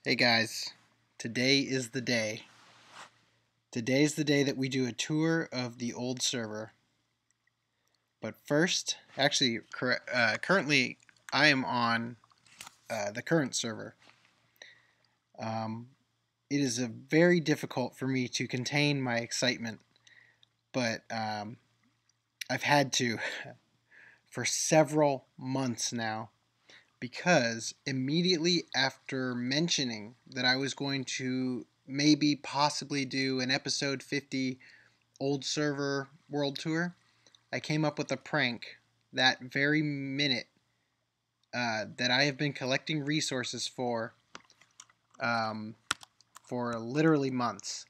Hey guys, today is the day. Today's the day that we do a tour of the old server. But first, actually, currently I am on the current server. It is very difficult for me to contain my excitement, but I've had to for several months now, because immediately after mentioning that I was going to maybe possibly do an episode 50 old server world tour, I came up with a prank that very minute that I have been collecting resources for literally months.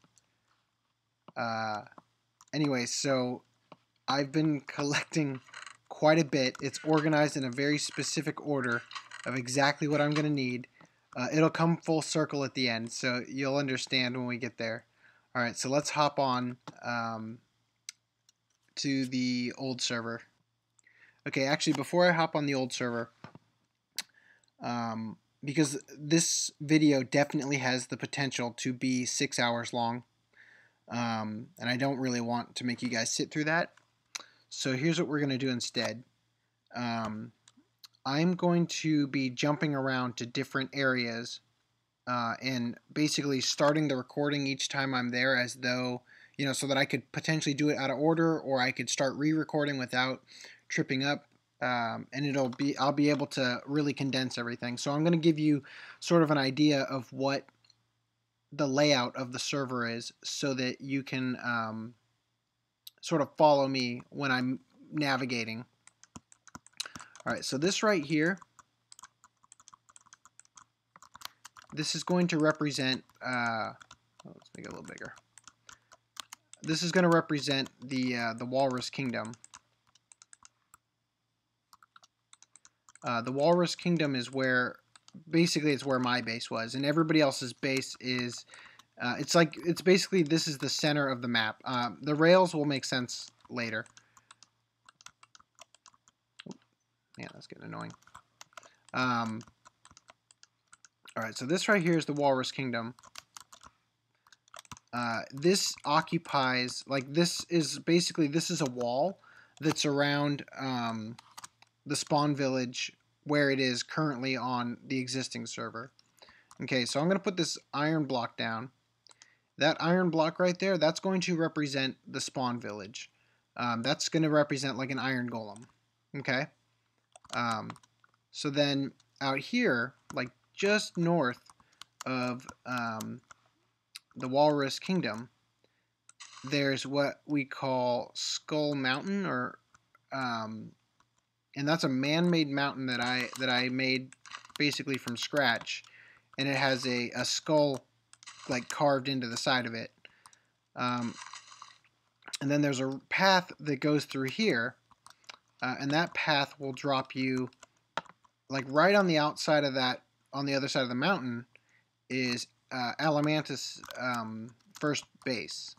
Anyway, so I've been collecting quite a bit. It's organized in a very specific order of exactly what I'm going to need. It'll come full circle at the end, so you'll understand when we get there. Alright, so let's hop on to the old server. Okay, actually, before I hop on the old server, because this video definitely has the potential to be 6 hours long, and I don't really want to make you guys sit through that. So here's what we're going to do instead. I'm going to be jumping around to different areas and basically starting the recording each time I'm there, as though, so that I could potentially do it out of order, or I could start re-recording without tripping up, and I'll be able to really condense everything. So I'm going to give you sort of an idea of what the layout of the server is, so that you can sort of follow me when I'm navigating. Alright, so this right here, this is going to represent, let's make it a little bigger. This is going to represent the Walrus Kingdom. The Walrus Kingdom is where, basically, it's where my base was, and everybody else's base is, it's basically, this is the center of the map. The rails will make sense later. Yeah, that's getting annoying. Alright, so this right here is the Walrus Kingdom. This occupies, this is a wall that's around the spawn village where it is currently on the existing server. Okay, so I'm going to put this iron block down. That iron block right there, that's going to represent the spawn village. That's going to represent like an iron golem. Okay? So then out here, like just north of the Walrus Kingdom, there's what we call Skull Mountain, or and that's a man-made mountain that I made basically from scratch, and it has a skull like carved into the side of it. And then there's a path that goes through here, and that path will drop you like right on the outside of that. On the other side of the mountain is Alam Mantis first base.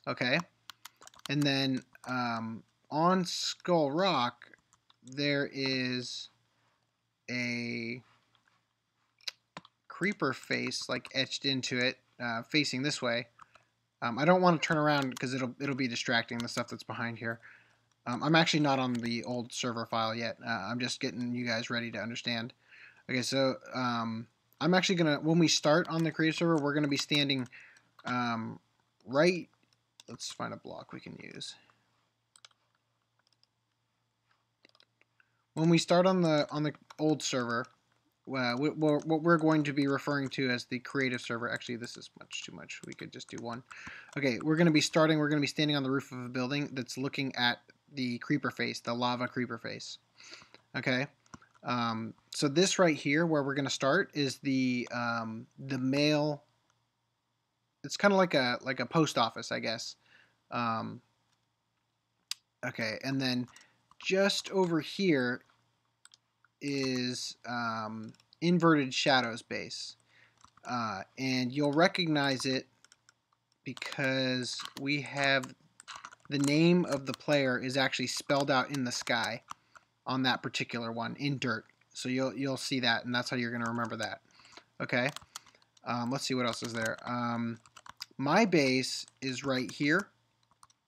Okay, and then on Skull Rock there is a creeper face like etched into it, facing this way. I don't want to turn around because it'll be distracting, the stuff that's behind here. I'm actually not on the old server file yet. I'm just getting you guys ready to understand. Okay, so I'm actually gonna, when we start on the creative server, we're gonna be standing right. Let's find a block we can use. When we start on the old server, what we're going to be referring to as the creative server. Actually, this is much too much. We could just do one. Okay, we're going to be standing on the roof of a building that's looking at the creeper face, the lava creeper face. Okay, so this right here, where we're going to start, is the mail. It's kind of like a post office, I guess. Okay, and then just over here is Inverted Shadows base, and you'll recognize it because we have the name of the player is actually spelled out in the sky on that particular one in dirt. So you'll see that, and that's how you're going to remember that. Okay. Let's see what else is there. My base is right here.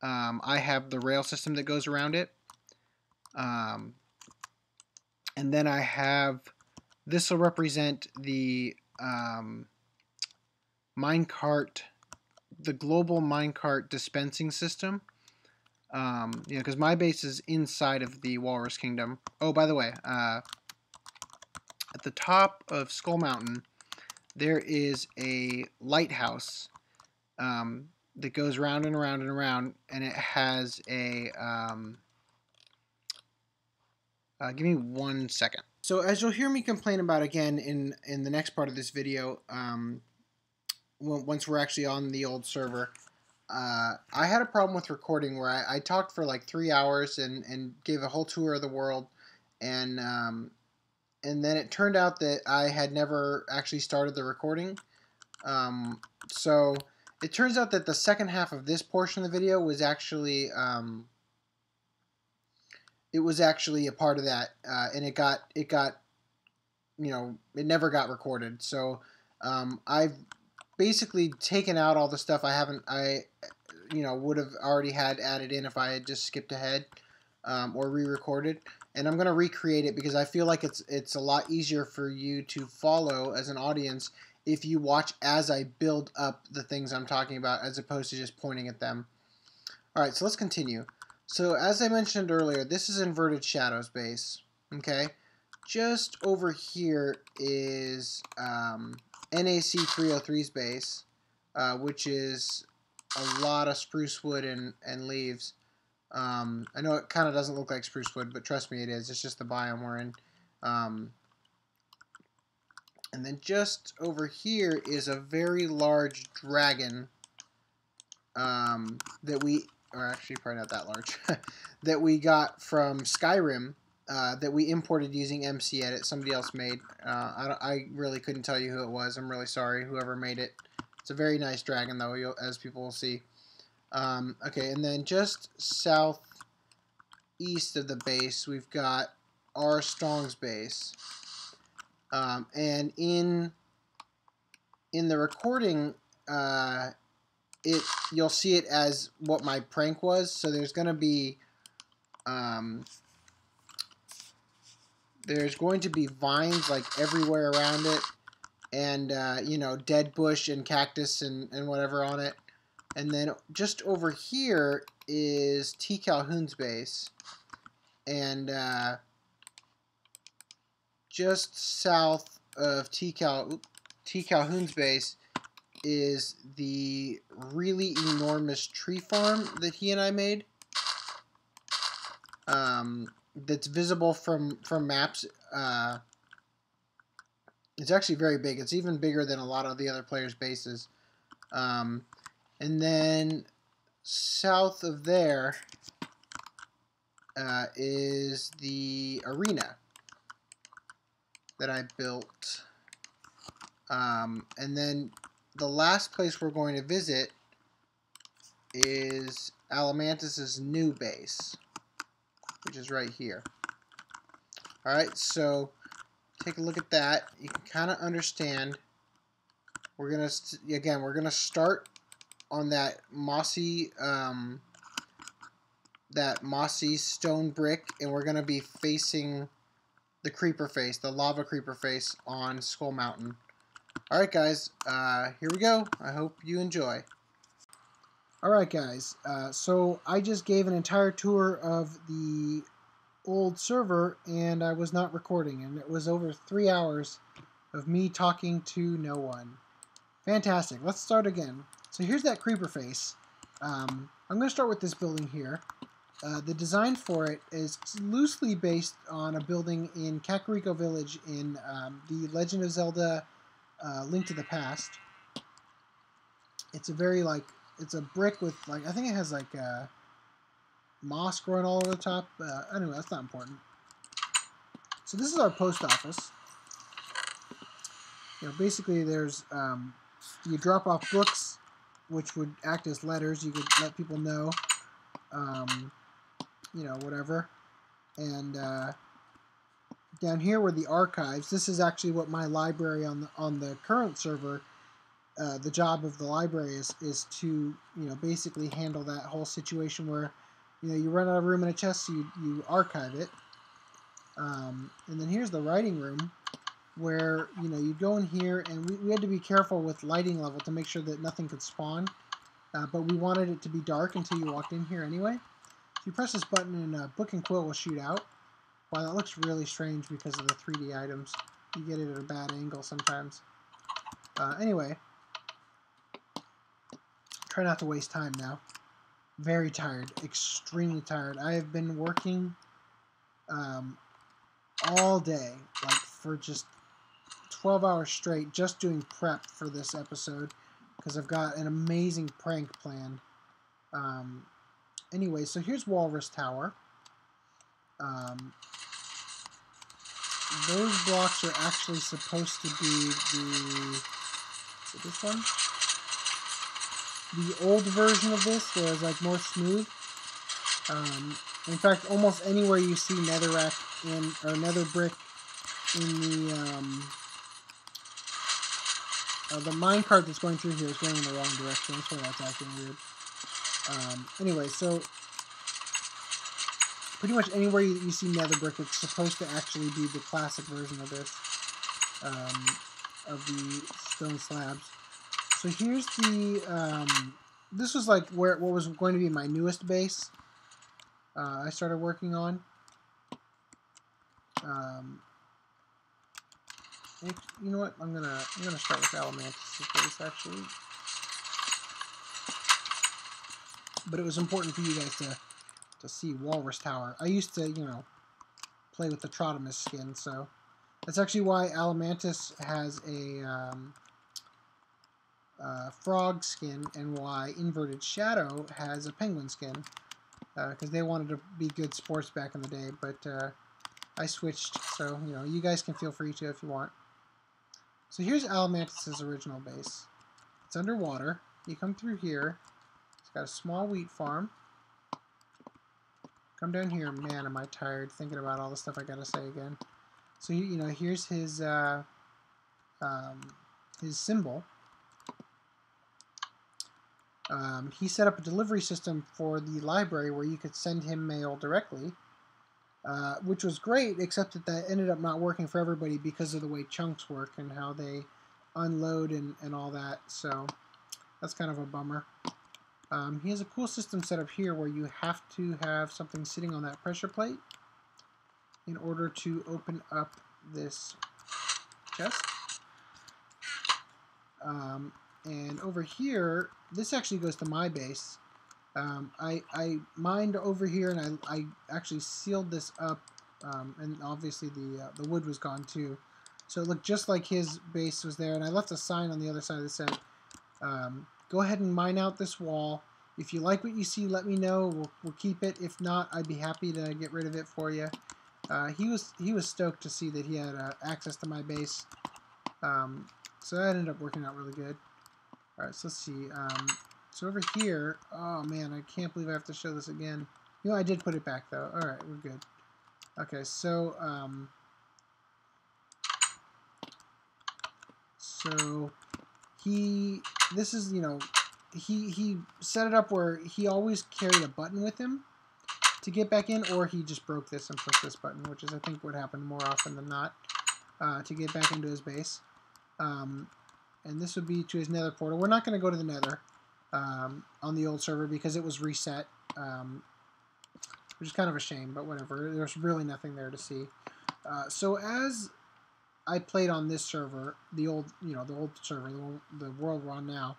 I have the rail system that goes around it. And then I have, this will represent the minecart, the global minecart dispensing system. Because my base is inside of the Walrus Kingdom. Oh, by the way, at the top of Skull Mountain, there is a lighthouse that goes round and around and around, and it has a. Give me 1 second. So, as you'll hear me complain about again in the next part of this video, once we're actually on the old server, I had a problem with recording where I talked for like 3 hours and gave a whole tour of the world, and then it turned out that I had never actually started the recording. So it turns out that the second half of this portion of the video was actually a part of that, and it got it never got recorded. So I've basically taken out all the stuff I would have already had added in if I had just skipped ahead or re-recorded, and I'm gonna recreate it because I feel like it's a lot easier for you to follow as an audience if you watch as I build up the things I'm talking about as opposed to just pointing at them. Alright, so let's continue. So as I mentioned earlier, this is Inverted Shadow's base. Okay, just over here is NAC 303's base, which is a lot of spruce wood and leaves. I know it kind of doesn't look like spruce wood, but trust me, it is. It's just the biome we're in. And then just over here is a very large dragon that we, or actually probably not that large, that we got from Skyrim, that we imported using MC Edit. Somebody else made. I really couldn't tell you who it was. I'm really sorry, whoever made it. It's a very nice dragon, though, as people will see. Okay, and then just southeast of the base, we've got R. Strong's base. And in the recording, you'll see it as what my prank was. So there's going to be vines like everywhere around it, and dead bush and cactus and whatever on it. And then just over here is T. Calhoun's base, and just south of T. Calhoun's base is the really enormous tree farm that he and I made. That's visible from maps. It's actually very big. It's even bigger than a lot of the other players' bases. And then south of there is the arena that I built. And then the last place we're going to visit is Alam Mantis' new base, which is right here. Alright, so take a look at that. You can kind of understand. We're gonna start on that mossy stone brick, and we're gonna be facing the creeper face, the lava creeper face on Skull Mountain. Alright guys, here we go. I hope you enjoy. Alright guys, so I just gave an entire tour of the old server, and I was not recording, and it was over 3 hours of me talking to no one. Fantastic. Let's start again. So here's that creeper face. I'm going to start with this building here. The design for it is loosely based on a building in Kakariko Village in the Legend of Zelda Link to the Past. It's a very, it's a brick with, I think it has, moss growing all over the top. Anyway, that's not important. So this is our post office. Basically there's, you drop off books, which would act as letters. You could let people know, whatever. And down here were the archives. This is actually what my library on the current server the job of the library is to, basically handle that whole situation where, you run out of room in a chest, so you archive it. And then here's the writing room, where, you'd go in here, and we had to be careful with lighting level to make sure that nothing could spawn. But we wanted it to be dark until you walked in here anyway. If you press this button, and Book and Quill will shoot out. Wow, that looks really strange because of the 3D items. You get it at a bad angle sometimes. Anyway, try not to waste time now. Very tired, extremely tired. I have been working all day, like for just 12 hours straight, just doing prep for this episode, because I've got an amazing prank planned. Anyway, so here's Walrus Tower. Those blocks are actually supposed to be is it this one? The old version of this, where it's like more smooth. In fact, almost anywhere you see netherrack or nether brick in the minecart that's going through here is going in the wrong direction. That's why that's acting weird. Anyway, so pretty much anywhere you see nether brick, it's supposed to actually be the classic version of this, of the stone slabs. So here's the, this was like what was going to be my newest base. I started working on. You know what? I'm gonna start with Alam Mantis' base actually. But it was important for you guys to see Walrus Tower. I used to, play with the Trotimus skin, so that's actually why Alam Mantis has a frog skin, and why Inverted Shadow has a penguin skin, because they wanted to be good sports back in the day, but I switched, so you guys can feel free to if you want. So here's Alam Mantis' original base. It's underwater. You come through here. It's got a small wheat farm. Come down here. Man, am I tired thinking about all the stuff I gotta say again. So here's his symbol. He set up a delivery system for the library where you could send him mail directly, which was great, except that ended up not working for everybody because of the way chunks work and how they unload and all that, so that's kind of a bummer. He has a cool system set up here where you have to have something sitting on that pressure plate in order to open up this chest. And over here, this actually goes to my base. I mined over here, and I actually sealed this up, and obviously the wood was gone too. So it looked just like his base was there, and I left a sign on the other side of the set. Go ahead and mine out this wall. If you like what you see, let me know. We'll keep it. If not, I'd be happy to get rid of it for you. He was stoked to see that he had access to my base. So that ended up working out really good. All right, so let's see. So over here, oh man, I can't believe I have to show this again. I did put it back though. All right, we're good. Okay, so he set it up where he always carried a button with him to get back in, or he just broke this and pushed this button, which is I think what happened more often than not, to get back into his base. And this would be to his nether portal. We're not going to go to the nether on the old server because it was reset, which is kind of a shame, but whatever. There's really nothing there to see. So as I played on this server, the old server, the world we're on now,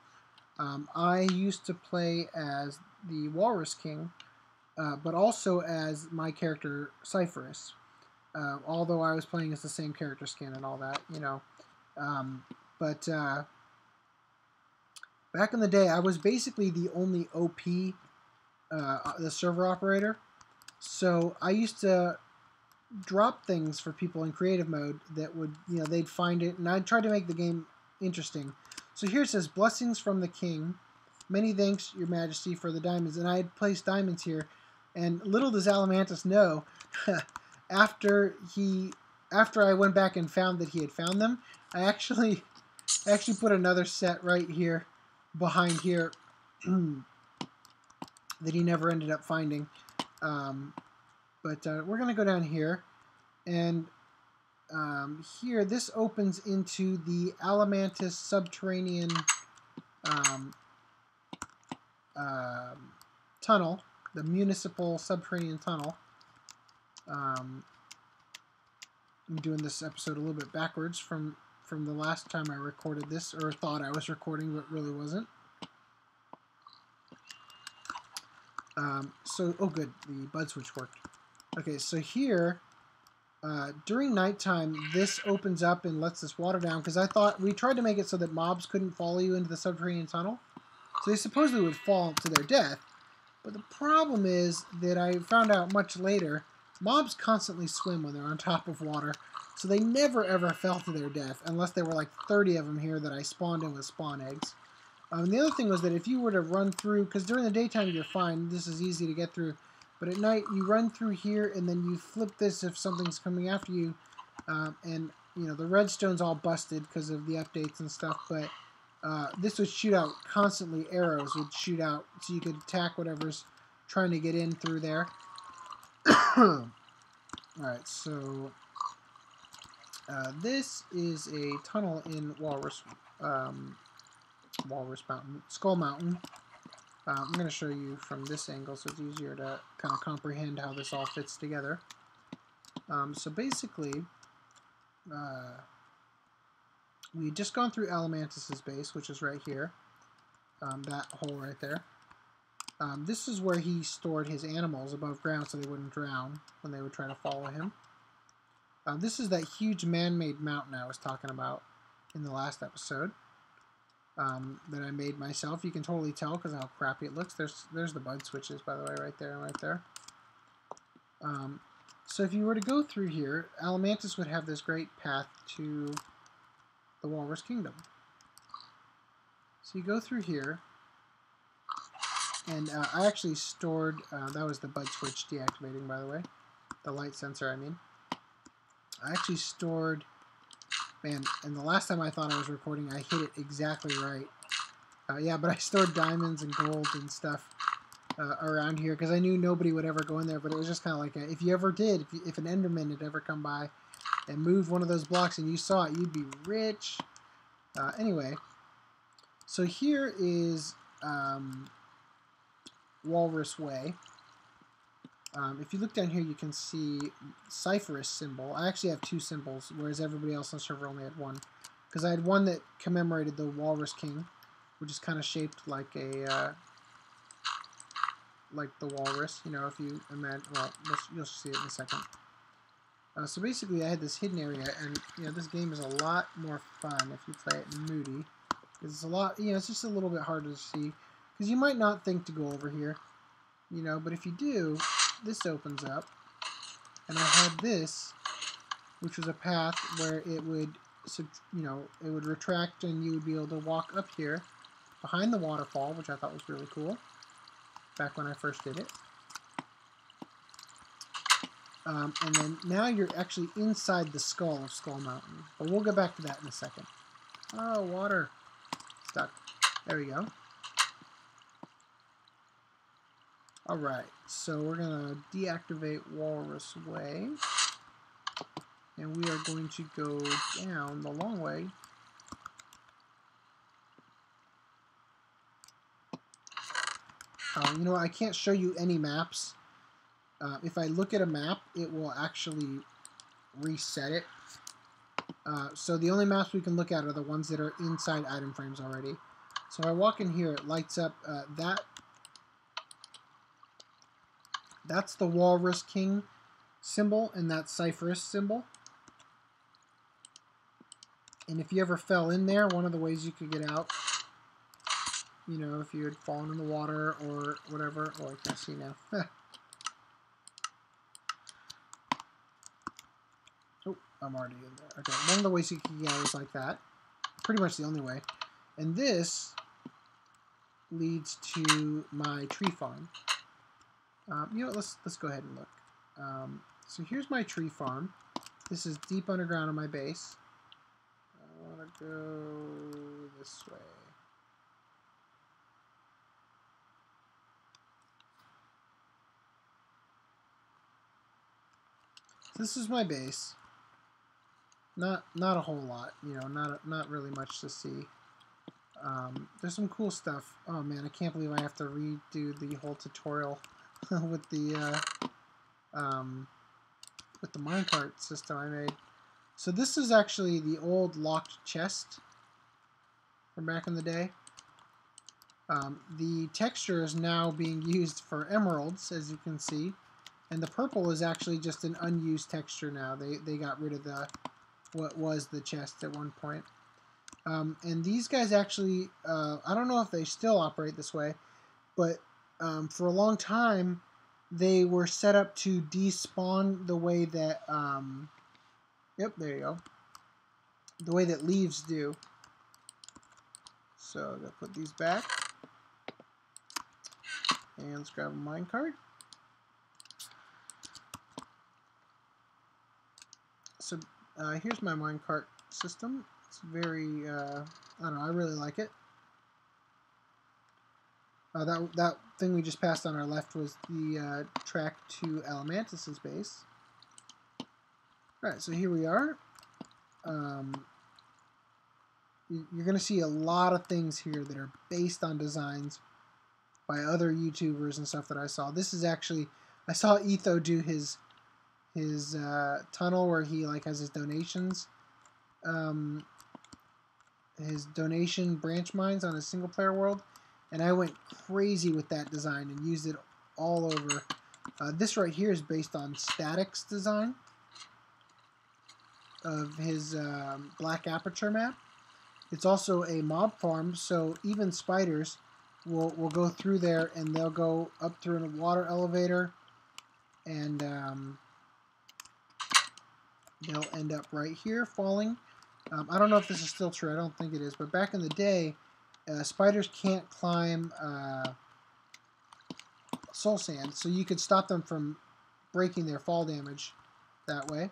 I used to play as the Walrus King, but also as my character Seiferus. Although I was playing as the same character skin and all that, but back in the day, I was basically the only OP, the server operator. So I used to drop things for people in creative mode that would, they'd find it, and I'd try to make the game interesting. So here it says, "Blessings from the King. Many thanks, Your Majesty, for the diamonds." And I had placed diamonds here, and little does Alam Mantis know, after I went back and found that he had found them, I actually I actually put another set right here, behind here, that he never ended up finding. But we're going to go down here, and here, this opens into the Alam Mantis subterranean tunnel, the municipal subterranean tunnel. I'm doing this episode a little bit backwards from the last time I recorded this, or thought I was recording, but really wasn't. Oh good, the bud switch worked. Okay, so here, during nighttime, this opens up and lets this water down, because I thought, we tried to make it so that mobs couldn't follow you into the subterranean tunnel. So they supposedly would fall to their death. But the problem is that I found out much later, mobs constantly swim when they're on top of water. So they never ever fell to their death, unless there were like 30 of them here that I spawned in with spawn eggs. The other thing was that if you were to run through, because during the daytime you're fine, this is easy to get through, but at night you run through here and then you flip this if something's coming after you, and you know the redstone's all busted because of the updates and stuff, but this would shoot out constantly, arrows would shoot out so you could attack whatever's trying to get in through there. Alright, so this is a tunnel in Walrus Mountain, Skull Mountain. I'm going to show you from this angle so it's easier to kind of comprehend how this all fits together. So basically, we had just gone through Alam Mantis' base, which is right here. That hole right there. This is where he stored his animals above ground so they wouldn't drown when they would try to follow him. This is that huge man-made mountain I was talking about in the last episode. That I made myself. You can totally tell because of how crappy it looks. There's the bud switches, by the way, right there and right there. So if you were to go through here, Alam Mantis would have this great path to the Walrus Kingdom. So you go through here, and I actually stored, that was the bud switch deactivating, by the way. The light sensor, I mean. I actually stored... Man, and the last time I thought I was recording, I hit it exactly right. Yeah, but I stored diamonds and gold and stuff around here because I knew nobody would ever go in there, but it was just kind of like, if you ever did, if an Enderman had ever come by and moved one of those blocks and you saw it, you'd be rich. Anyway, so here is Walrus Way. If you look down here, you can see Seiferus symbol. I actually have two symbols, whereas everybody else on the server only had one. Because I had one that commemorated the Walrus King, which is kind of shaped like a, like the walrus. You know, if you imagine, well, you'll see it in a second. So basically, I had this hidden area, and you know, this game is a lot more fun if you play it in Moody. It's a lot, you know, it's just a little bit harder to see, because you might not think to go over here, you know, but if you do, this opens up, and I had this, which was a path where it would, you know, it would retract, and you would be able to walk up here behind the waterfall, which I thought was really cool, back when I first did it. And then now you're actually inside the skull of Skull Mountain, but we'll get back to that in a second. Oh, water. Stuck. There we go. Alright, so we're going to deactivate Walrus Way, and we are going to go down the long way. You know what, I can't show you any maps. If I look at a map, it will actually reset it. So the only maps we can look at are the ones that are inside item frames already. So if I walk in here, it lights up that's the Walrus King symbol, and that's Seiferus symbol. And if you ever fell in there, one of the ways you could get out, you know, if you had fallen in the water or whatever. Oh, I can't see now. Oh, I'm already in there. Okay, one of the ways you could get out is like that. Pretty much the only way. And this leads to my tree farm. You know what, let's go ahead and look. So here's my tree farm. This is deep underground in my base. gotta go this way. This is my base. Not a whole lot, you know, not really much to see. There's some cool stuff. Oh man, I can't believe I have to redo the whole tutorial with the minecart system I made. So this is actually the old locked chest from back in the day. The texture is now being used for emeralds, as you can see, and the purple is actually just an unused texture now. They got rid of what was the chest at one point. And these guys actually, I don't know if they still operate this way, but for a long time, they were set up to despawn the way that, yep, there you go, the way that leaves do. So I'm going to put these back. And let's grab a minecart. So here's my minecart system. It's very, I don't know, I really like it. That thing we just passed on our left was the track to Alam Mantis' base. Alright, so here we are. You're going to see a lot of things here that are based on designs by other YouTubers and stuff that I saw. This is actually, I saw Etho do his tunnel where he like has his donations, his donation branch mines on his single player world, and I went crazy with that design and used it all over. This right here is based on Static's design of his black aperture map. It's also a mob farm, so even spiders will go through there, and they'll go up through a water elevator, and they'll end up right here falling. I don't know if this is still true. I don't think it is, but back in the day, spiders can't climb soul sand, so you could stop them from breaking their fall damage that way.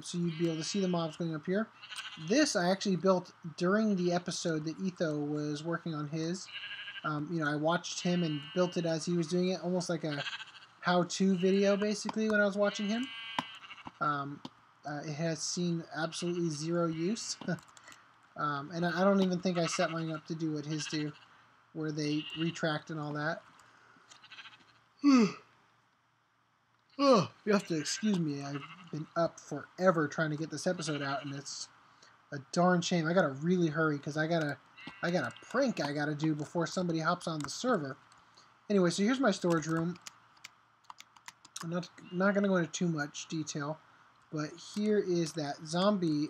So you'd be able to see the mobs going up here. This I actually built during the episode that Etho was working on his. You know, I watched him and built it as he was doing it, almost like a how-to video, basically, when I was watching him. It has seen absolutely zero use. And I don't even think I set mine up to do what his do, where they retract and all that. Oh, you have to excuse me. I've been up forever trying to get this episode out, and it's a darn shame. I gotta really hurry because I got a prank I gotta do before somebody hops on the server. Anyway, so here's my storage room. I'm not gonna go into too much detail, but here is that zombie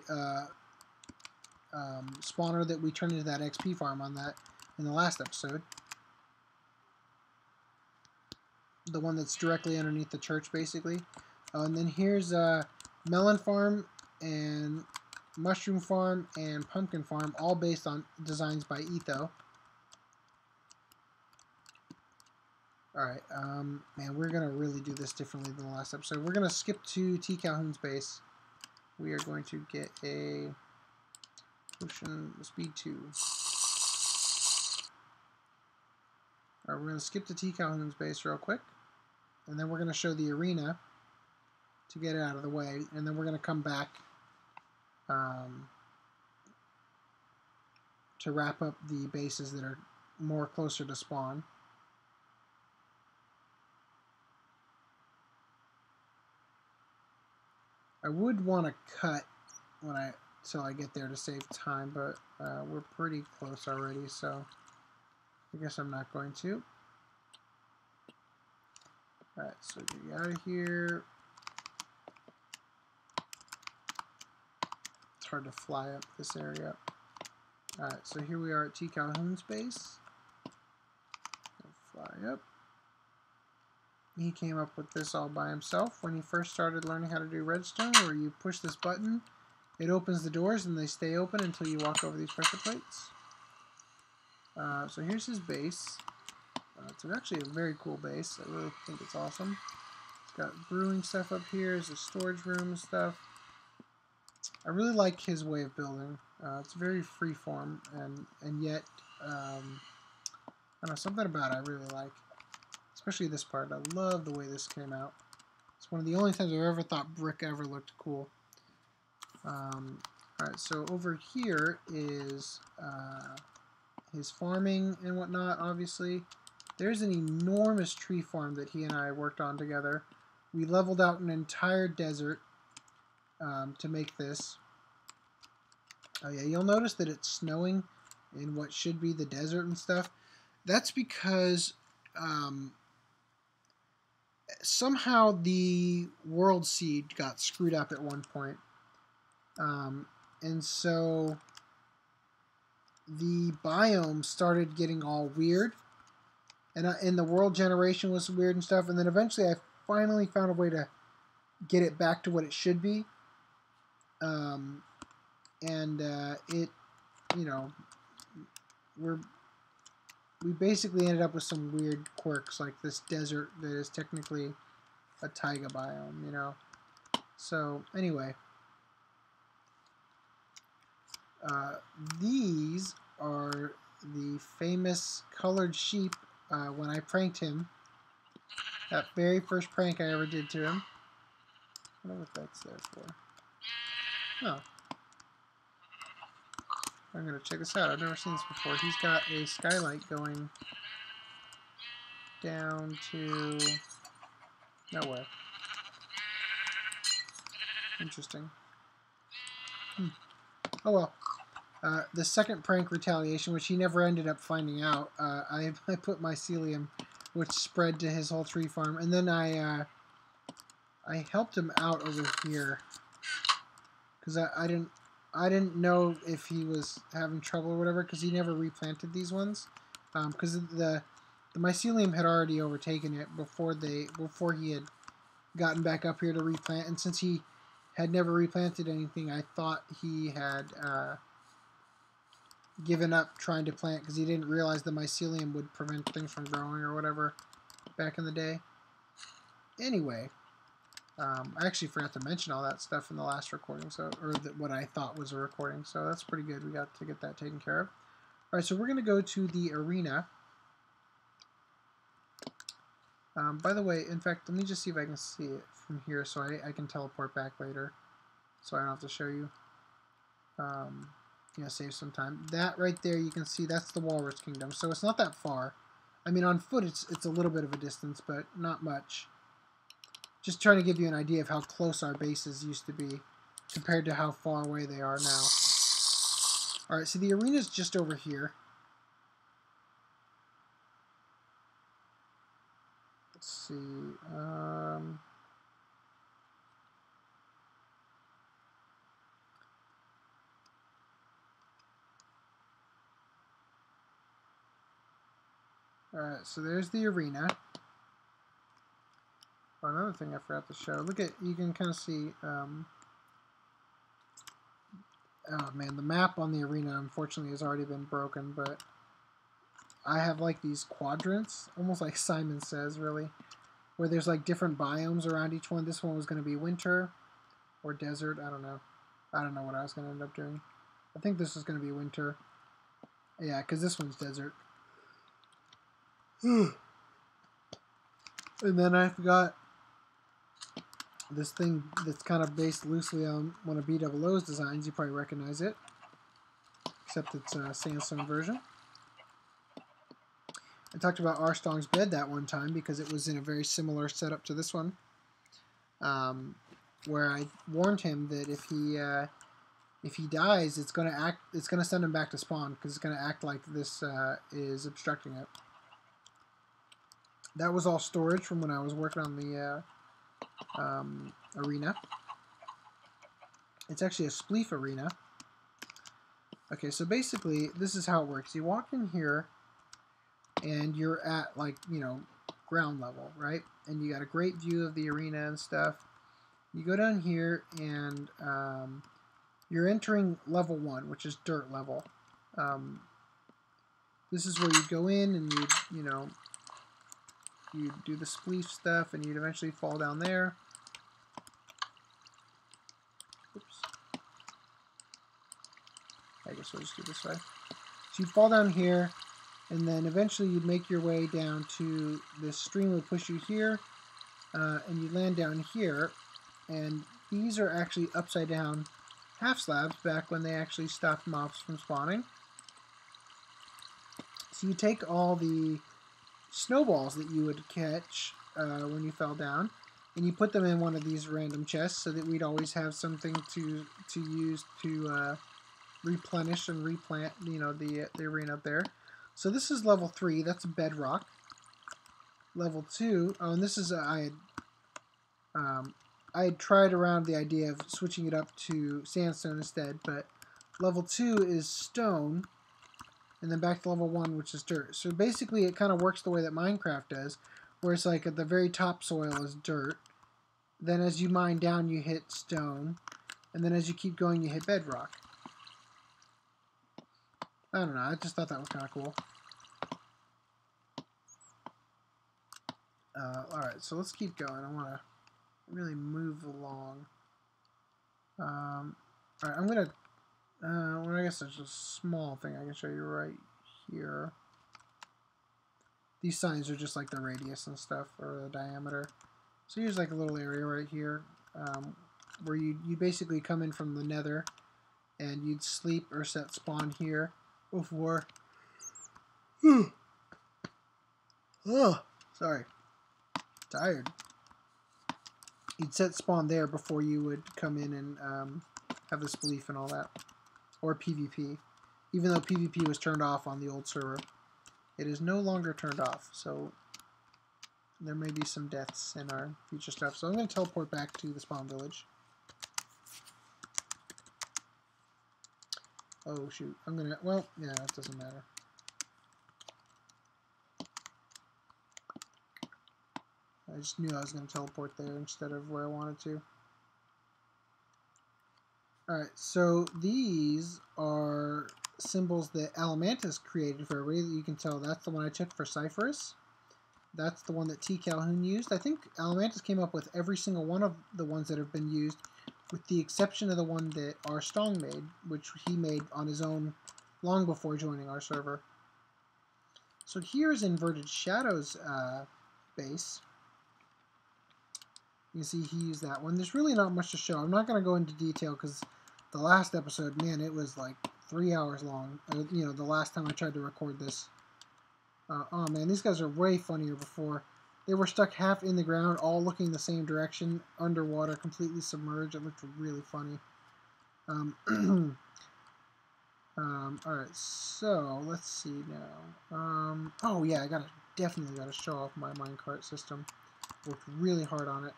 spawner that we turned into that XP farm on that in the last episode. The one that's directly underneath the church, basically. And then here's melon farm and mushroom farm and pumpkin farm, all based on designs by Etho. Alright, man, we're going to really do this differently than the last episode. We're going to skip to T. Calhoun's base. We are going to get a potion speed 2. Alright, we're going to skip to T. Calhoun's base real quick. And then we're going to show the arena to get it out of the way. And then we're going to come back to wrap up the bases that are more closer to spawn. I would want to cut till I get there to save time, but we're pretty close already, so I guess I'm not going to. Alright, so get out of here. It's hard to fly up this area. Alright, so here we are at T. Calhoun's base. We'll fly up. He came up with this all by himself when he first started learning how to do redstone, where you push this button, it opens the doors, and they stay open until you walk over these pressure plates. So here's his base. It's actually a very cool base. I really think it's awesome. It's got brewing stuff up here. There's a storage room and stuff. I really like his way of building. It's very freeform, and yet I don't know, something about it I really like. Especially this part. I love the way this came out. It's one of the only times I've ever thought brick ever looked cool. Alright, so over here is his farming and whatnot, obviously. There's an enormous tree farm that he and I worked on together. We leveled out an entire desert to make this. Oh yeah, you'll notice that it's snowing in what should be the desert and stuff. That's because somehow the world seed got screwed up at one point. And so the biome started getting all weird. And the world generation was weird and stuff. And then eventually I finally found a way to get it back to what it should be. It, you know, we basically ended up with some weird quirks, like this desert that is technically a taiga biome, you know. So anyway, these are the famous colored sheep when I pranked him. That very first prank I ever did to him. I wonder what that's there for. Oh. I'm going to check this out. I've never seen this before. He's got a skylight going down to nowhere. Interesting. Oh well. The second prank retaliation, which he never ended up finding out, I put mycelium, which spread to his whole tree farm, and then I helped him out over here because I didn't know if he was having trouble or whatever, because he never replanted these ones, because the mycelium had already overtaken it before he had gotten back up here to replant, and since he had never replanted anything, I thought he had given up trying to plant because he didn't realize the mycelium would prevent things from growing or whatever back in the day. Anyway, I actually forgot to mention all that stuff in the last recording, what I thought was a recording, so that's pretty good. We got to get that taken care of. Alright, so we're going to go to the arena. By the way, in fact, let me just see if I can see it from here so I can teleport back later so I don't have to show you. Save some time. That right there, you can see that's the Walrus Kingdom, so it's not that far. I mean, on foot it's a little bit of a distance, but not much. Just trying to give you an idea of how close our bases used to be compared to how far away they are now. Alright, so the arena's just over here. Let's see. Alright, so there's the arena. Oh, another thing I forgot to show. Look at, you can kind of see, oh man, the map on the arena unfortunately has already been broken, but I have like these quadrants, almost like Simon Says, really, where there's like different biomes around each one. This one was going to be winter or desert, I don't know. I don't know what I was going to end up doing. I think this is going to be winter. Yeah, because this one's desert. And then I've got this thing that's kind of based loosely on one of BOO's designs. You probably recognize it, except it's a sandstone version. I talked about Arstong's bed that one time because it was in a very similar setup to this one, where I warned him that if he dies, it's gonna send him back to spawn because it's gonna act like this is obstructing it. That was all storage from when I was working on the arena. It's actually a Spleef arena. Okay, so basically, this is how it works. You walk in here, and you're at, like, ground level, right? And you got a great view of the arena and stuff. You go down here, and you're entering level 1, which is dirt level. This is where you go in, and you do the Spleef stuff, and you'd eventually fall down there. Oops. I guess we'll just do this way. So you fall down here, and then eventually you'd make your way down to this stream would push you here, and you land down here, and these are actually upside down half slabs back when they actually stopped mobs from spawning. So you take all the snowballs that you would catch when you fell down, and you put them in one of these random chests so that we'd always have something to use to replenish and replant, you know, the arena up there. So this is level 3. That's bedrock. Level 2. Oh, and this is I had tried around the idea of switching it up to sandstone instead, but level 2 is stone, and then back to level 1, which is dirt. So basically it kind of works the way that Minecraft does, where it's like at the very top soil is dirt, then as you mine down you hit stone, and then as you keep going you hit bedrock. I don't know, I just thought that was kind of cool. Alright, so let's keep going. I want to really move along. Alright, I'm going to well, I guess there's a small thing I can show you right here. These signs are just like the radius and stuff, or the diameter. So here's like a little area right here where you basically come in from the nether, and you'd sleep or set spawn here before. Oh, sorry, tired. You'd set spawn there before you would come in and have the Spleef and all that. Or PvP. Even though PvP was turned off on the old server. It is no longer turned off, so there may be some deaths in our future stuff. So I'm going to teleport back to the spawn village. Oh shoot, I'm going to, well, yeah, it doesn't matter. I just knew I was going to teleport there instead of where I wanted to. Alright, so these are symbols that Alam Mantis created for everybody. That you can tell that's the one I took for Seiferus. That's the one that Calhoun used. I think Alam Mantis came up with every single one of the ones that have been used, with the exception of the one that R. Strong made, which he made on his own long before joining our server. So here's Inverted Shadow's base. You can see he used that one. There's really not much to show. I'm not going to go into detail because the last episode, man, it was like 3 hours long. You know, the last time I tried to record this. Oh man, these guys are way funnier before. They were stuck half in the ground, all looking the same direction, underwater, completely submerged. It looked really funny. Alright, so let's see now. Oh yeah, definitely gotta show off my minecart system. Worked really hard on it.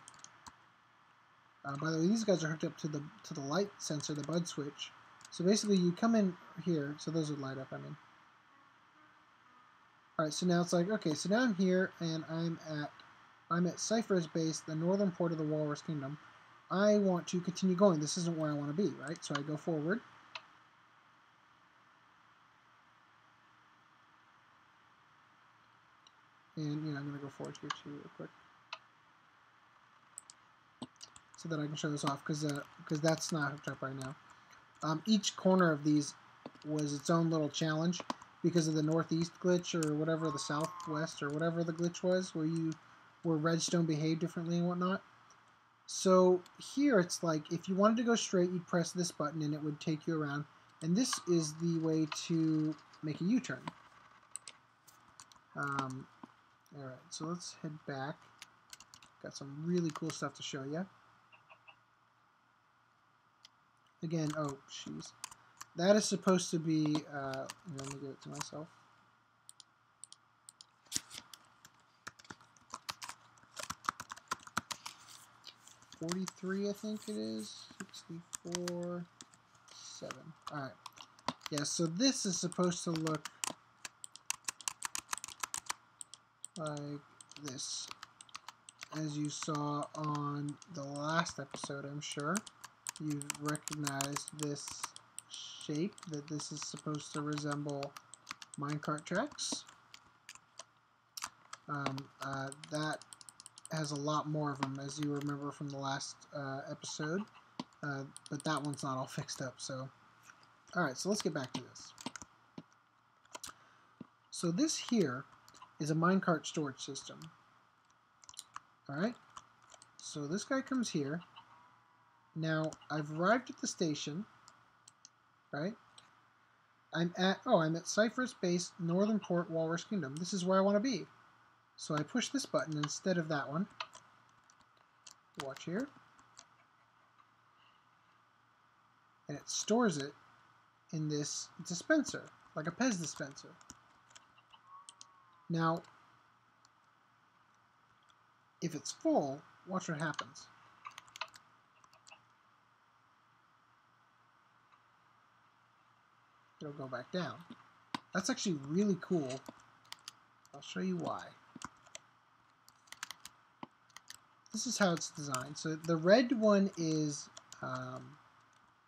By the way, these guys are hooked up to the light sensor, the bud switch. So basically, you come in here. So those would light up. I mean. All right. So now it's like, okay. So now I'm here, and I'm at Seiferus base, the northern port of the Walrus Kingdom. I want to continue going. This isn't where I want to be, right? So I go forward. And you know, I'm gonna go forward here too, real quick, so that I can show this off, because that's not hooked up right now. Each corner of these was its own little challenge because of the northeast glitch or whatever, the southwest or whatever the glitch was, where redstone behaved differently and whatnot. So here it's like if you wanted to go straight, you'd press this button and it would take you around. And this is the way to make a U-turn. Alright, so let's head back. Got some really cool stuff to show you. Again, oh, jeez. That is supposed to be, let me give it to myself. $43, I think it is. 64, 7. Alright. Yeah, so this is supposed to look like this, as you saw on the last episode, I'm sure. You've recognized this shape, that this is supposed to resemble minecart tracks. That has a lot more of them, as you remember from the last episode, but that one's not all fixed up, so Alright, so let's get back to this. So this here is a minecart storage system. Alright, so this guy comes here. Now, I've arrived at the station, right? I'm at Seiferus Base, Northern Port, Walrus Kingdom. This is where I want to be. So I push this button instead of that one. Watch here. And it stores it in this dispenser, like a Pez dispenser. Now, if it's full, watch what happens. It'll go back down. That's actually really cool. I'll show you why. This is how it's designed. So the red one is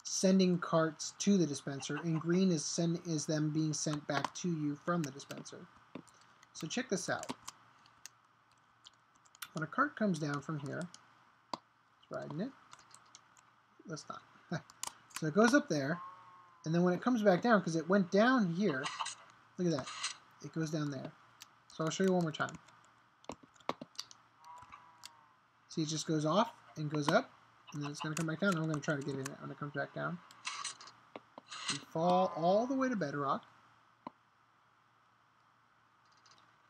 sending carts to the dispenser, and green is them being sent back to you from the dispenser. So check this out. When a cart comes down from here, it's riding it. Let's not. So it goes up there, and then when it comes back down, because it went down here, look at that. It goes down there. So I'll show you one more time. See, it just goes off and goes up, and then it's going to come back down, and I'm going to try to get in it when it comes back down. We fall all the way to bedrock.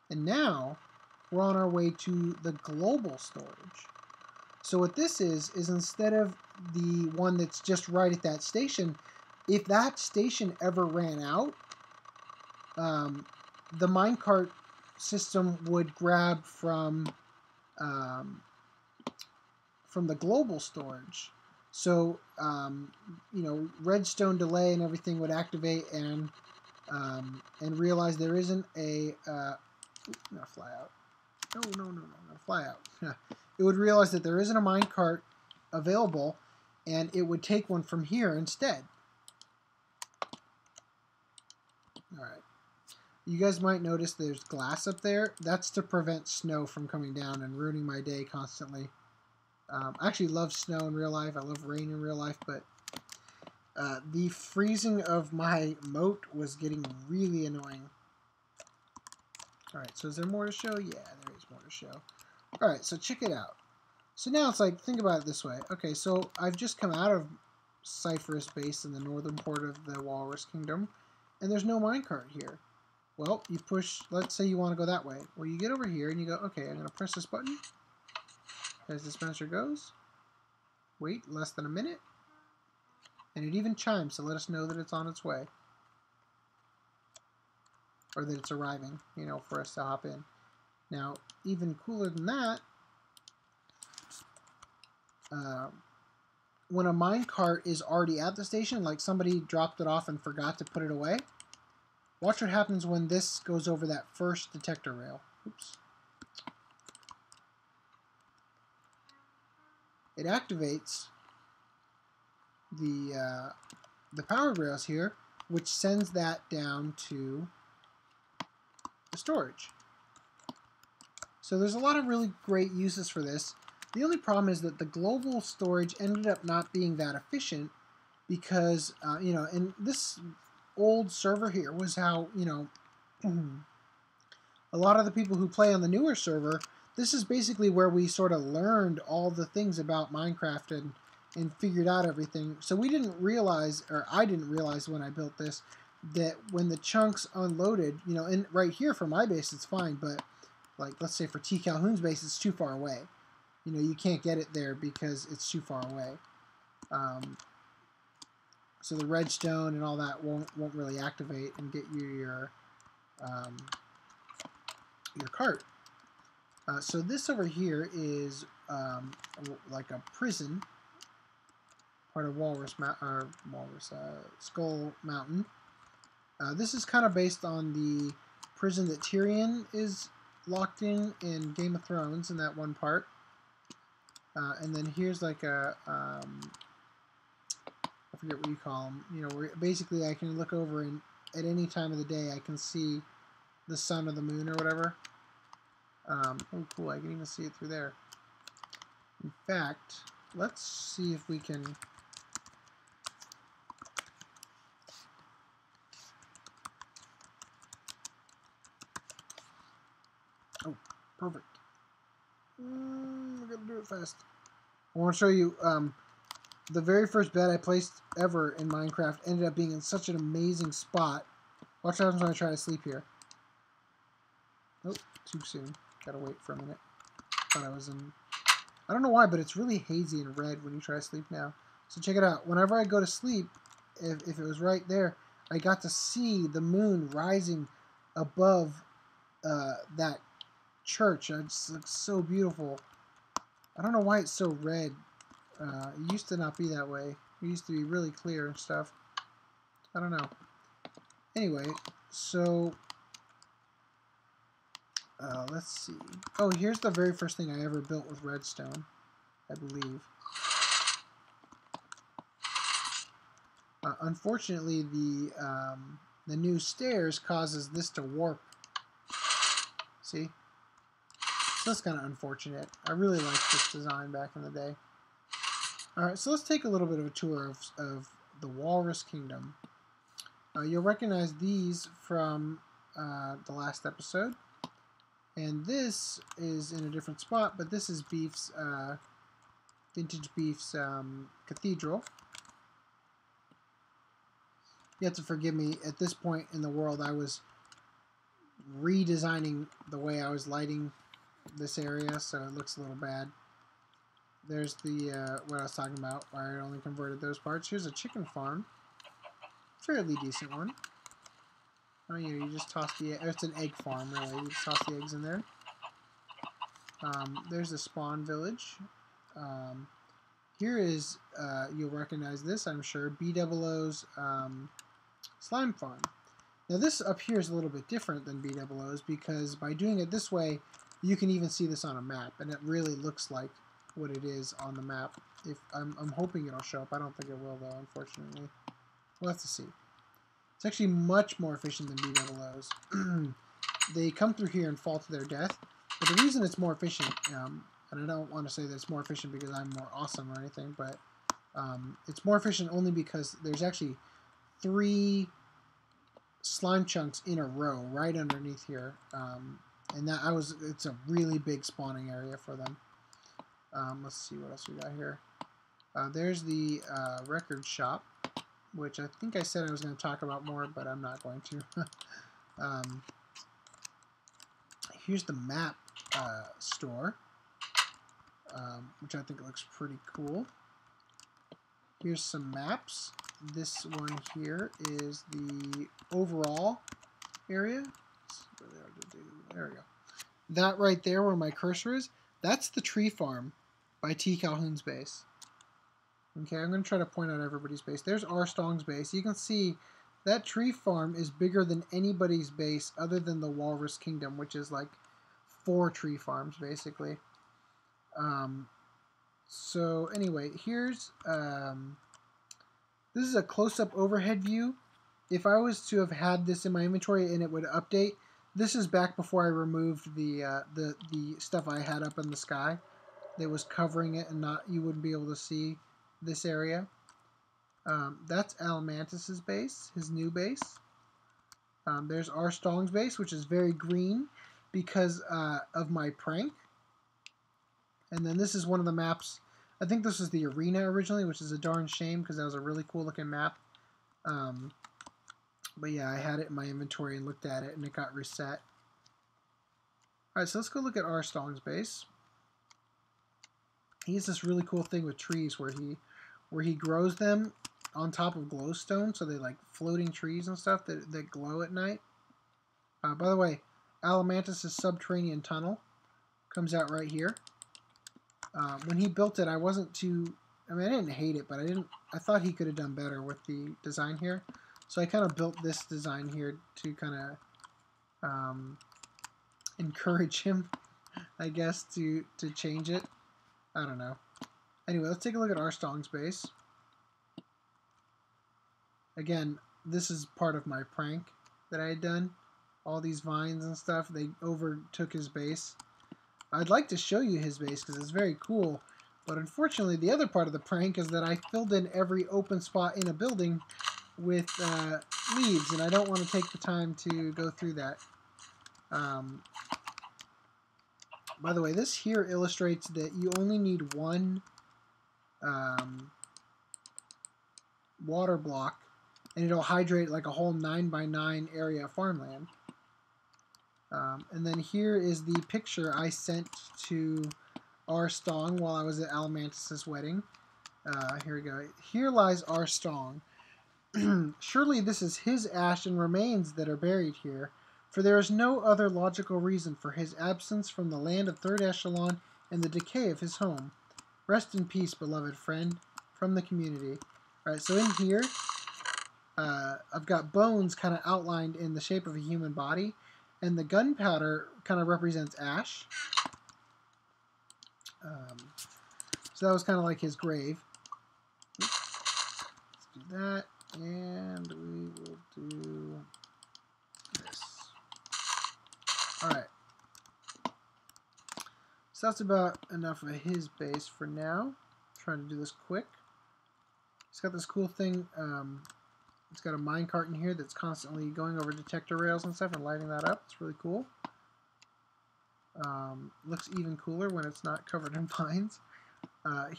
And now, we're on our way to the global storage. So what this is instead of the one that's just right at that station, if that station ever ran out, the minecart system would grab from the global storage. So, you know, redstone delay and everything would activate and realize there isn't a no, fly out. No, fly out. It would realize that there isn't a minecart available, and it would take one from here instead. Alright. You guys might notice there's glass up there. That's to prevent snow from coming down and ruining my day constantly. I actually love snow in real life. I love rain in real life, but the freezing of my moat was getting really annoying. Alright, so is there more to show? Yeah, there is more to show. Alright, so check it out. So now it's like, think about it this way. Okay, so I've just come out of Seiferus Base in the northern port of the Walrus Kingdom, and there's no minecart here. Well, you push, let's say you want to go that way. Well, you get over here and you go, okay, I'm going to press this button. As the dispenser goes, wait less than a minute, and it even chimes to let us know that it's on its way. Or that it's arriving, you know, for us to hop in. Now, even cooler than that, when a minecart is already at the station, like somebody dropped it off and forgot to put it away, watch what happens when this goes over that first detector rail. Oops. It activates the power rails here, which sends that down to the storage. So there's a lot of really great uses for this. The only problem is that the global storage ended up not being that efficient because, you know, and this old server here was how, you know, a lot of the people who play on the newer server, this is basically where we sort of learned all the things about Minecraft and figured out everything. So we didn't realize, or I didn't realize when I built this, that when the chunks unloaded, you know, and right here for my base it's fine, but like let's say for T. Calhoun's base it's too far away. You know, you can't get it there because it's too far away. So the redstone and all that won't really activate and get you your cart. So this over here is like a prison, part of Skull Mountain. This is kind of based on the prison that Tyrion is locked in Game of Thrones in that one part. And then here's like a, I forget what you call them, you know, where basically I can look over and at any time of the day I can see the sun or the moon or whatever. Oh cool, I can even see it through there. In fact, let's see if we can Oh, perfect. We're gonna do it fast. I want to show you the very first bed I placed ever in Minecraft ended up being in such an amazing spot. Watch what happens when I try to sleep here. Oh, too soon. Gotta wait for a minute. Thought I was in... I don't know why, but it's really hazy and red when you try to sleep now. So check it out. Whenever I go to sleep, if it was right there, I got to see the moon rising above that church. It just looks so beautiful. I don't know why it's so red. It used to not be that way. It used to be really clear and stuff. I don't know. Anyway, so let's see. Oh, here's the very first thing I ever built with redstone, I believe. Unfortunately, the new stairs causes this to warp. See? So that's kind of unfortunate. I really liked this design back in the day. Alright, so let's take a little bit of a tour of the Walrus Kingdom. You'll recognize these from the last episode. And this is in a different spot, but this is Beef's, Vintage Beef's Cathedral. You have to forgive me, at this point in the world I was redesigning the way I was lighting this area, so it looks a little bad. There's the, what I was talking about, where I only converted those parts. Here's a chicken farm. Fairly decent one. Oh yeah, you just toss the egg. It's an egg farm, really. You just toss the eggs in there. There's the spawn village. Here is, you'll recognize this, I'm sure, B00's slime farm. Now this up here is a little bit different than B00's because by doing it this way, you can even see this on a map, and it really looks like what it is on the map. If I'm hoping it'll show up. I don't think it will, though, unfortunately. We'll have to see. It's actually much more efficient than B00's. They come through here and fall to their death, but the reason it's more efficient, and I don't want to say that it's more efficient because I'm more awesome or anything, but it's more efficient only because there's actually 3 slime chunks in a row right underneath here, and it's a really big spawning area for them. Let's see what else we got here. There's the record shop, which I think I said I was going to talk about more, but I'm not going to. Here's the map store, which I think looks pretty cool. Here's some maps. This one here is the overall area. It's really hard to do. There we go. That right there where my cursor is, that's the tree farm by Calhoun's base. Okay, I'm going to try to point out everybody's base. There's Armstrong's base. You can see that tree farm is bigger than anybody's base other than the Walrus Kingdom, which is like 4 tree farms, basically. So anyway, here's... this is a close-up overhead view. If I was to have had this in my inventory and it would update, this is back before I removed the stuff I had up in the sky that was covering it, and you wouldn't be able to see this area. That's Alam Mantis' base, his new base. There's Armstrong's base, which is very green because of my prank. And then this is one of the maps. I think this was the arena originally, which is a darn shame because that was a really cool looking map. But yeah, I had it in my inventory and looked at it, and it got reset. Alright, so let's go look at Armstrong's base. He has this really cool thing with trees where he grows them on top of glowstone, so they're like floating trees and stuff that glow at night. By the way, Alam Mantis' subterranean tunnel comes out right here. When he built it, I wasn't too... I mean, I didn't hate it, but I thought he could have done better with the design here. So I kind of built this design here to kind of encourage him, I guess, to change it. I don't know. Anyway, let's take a look at Armstrong's base. Again, this is part of my prank that I had done. All these vines and stuff, they overtook his base. I'd like to show you his base because it's very cool, but unfortunately the other part of the prank is that I filled in every open spot in a building with leaves, and I don't want to take the time to go through that. By the way, this here illustrates that you only need one water block, and it'll hydrate like a whole 9x9 area of farmland. And then here is the picture I sent to R. Stong while I was at Alam Mantis' wedding. Here we go. Here lies R. Stong. Surely this is his ash and remains that are buried here, for there is no other logical reason for his absence from the land of Third Echelon and the decay of his home. Rest in peace, beloved friend, from the community. Alright, so in here, I've got bones kind of outlined in the shape of a human body, and the gunpowder kind of represents ash. So that was kind of like his grave. Let's do that, and we will do this. Alright. So that's about enough of his base for now. Trying to do this quick. It's got this cool thing. It's got a minecart in here that's constantly going over detector rails and stuff and lighting that up. It's really cool. Looks even cooler when it's not covered in vines.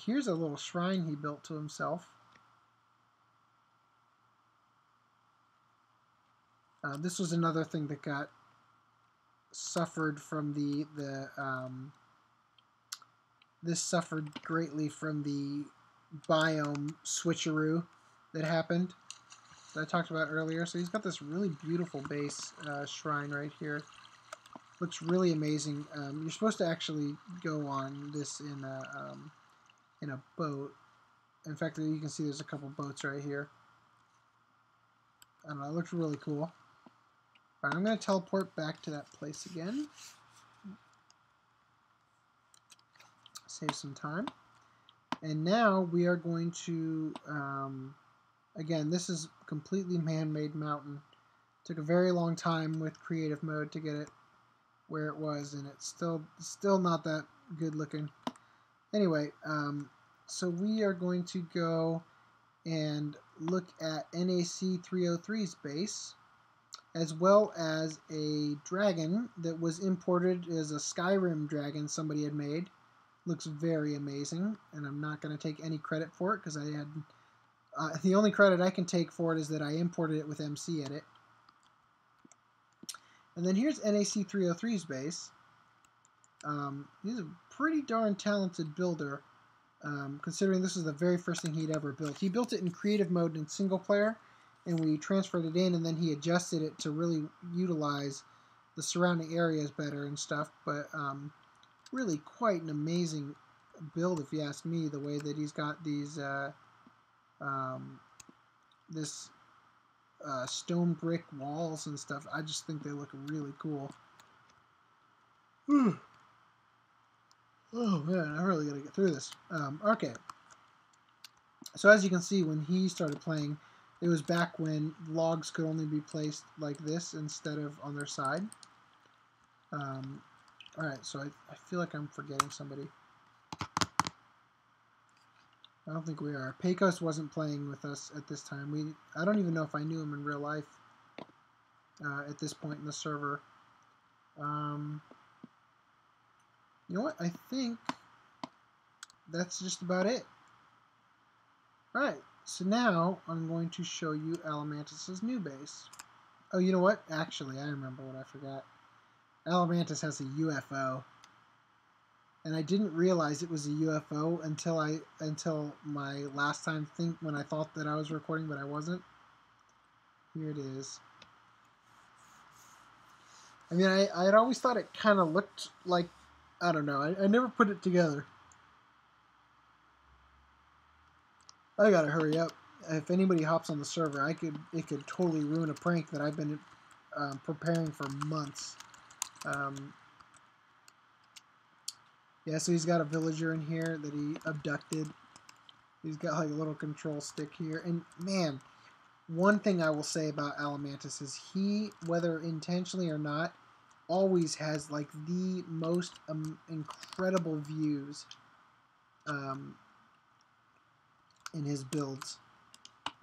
Here's a little shrine he built to himself. This was another thing that got suffered from this suffered greatly from the biome switcheroo that happened that I talked about earlier. So he's got this really beautiful base shrine right here. Looks really amazing. You're supposed to actually go on this in a boat. In fact, you can see there's a couple boats right here. I don't know, it looks really cool. Alright, I'm going to teleport back to that place again. Save some time. And now we are going to, again, this is a completely man-made mountain. Took a very long time with creative mode to get it where it was, and it's still not that good looking. Anyway, so we are going to go and look at NAC 303's base, as well as a dragon that was imported as a Skyrim dragon somebody had made. Looks very amazing, and I'm not going to take any credit for it because I had the only credit I can take for it is that I imported it with MC Edit. And then here's NAC 303's base. He's a pretty darn talented builder, considering this is the very first thing he'd ever built. He built it in creative mode in single player, and we transferred it in, and then he adjusted it to really utilize the surrounding areas better and stuff. But really quite an amazing build, if you ask me, the way that he's got these stone brick walls and stuff. I just think they look really cool. Oh man, I really gotta get through this. Okay. So as you can see, when he started playing, it was back when logs could only be placed like this instead of on their side. Alright, so I feel like I'm forgetting somebody. I don't think we are. Pecos wasn't playing with us at this time. I don't even know if I knew him in real life at this point in the server. You know what? I think that's just about it. Alright, so now I'm going to show you Alam Mantis' new base. Oh, you know what? Actually, I remember what I forgot. Alam Mantis has a UFO. And I didn't realize it was a UFO until my last time when I thought that I was recording, but I wasn't. Here it is. I mean, I had always thought it kind of looked like, I don't know, I never put it together. I gotta hurry up. If anybody hops on the server, it could totally ruin a prank that I've been preparing for months. Yeah, so he's got a villager in here that he abducted. He's got like a little control stick here. And man, one thing I will say about Alam Mantis is he, whether intentionally or not, always has like the most incredible views in his builds.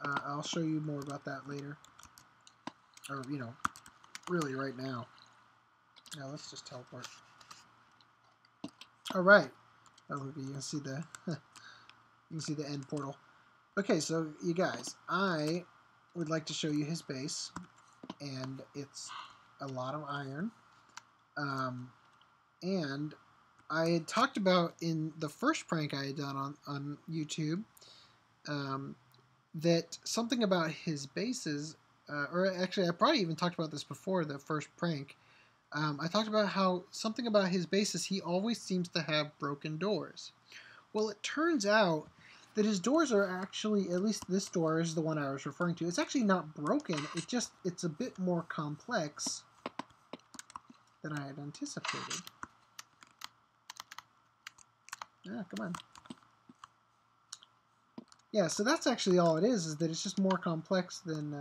I'll show you more about that later. Or, you know, really right now. Now let's just teleport. All right. Oh, look, you can see the you can see the end portal. Okay, so you guys, I would like to show you his base, and it's a lot of iron. And I had talked about in the first prank I had done on YouTube that something about his bases, or actually I probably even talked about this before the first prank. I talked about how something about his bases, he always seems to have broken doors. Well, it turns out that his doors are actually, at least this door is the one I was referring to, it's actually not broken, it's a bit more complex than I had anticipated. Ah, come on. Yeah, so that's actually all it is that it's just more complex than,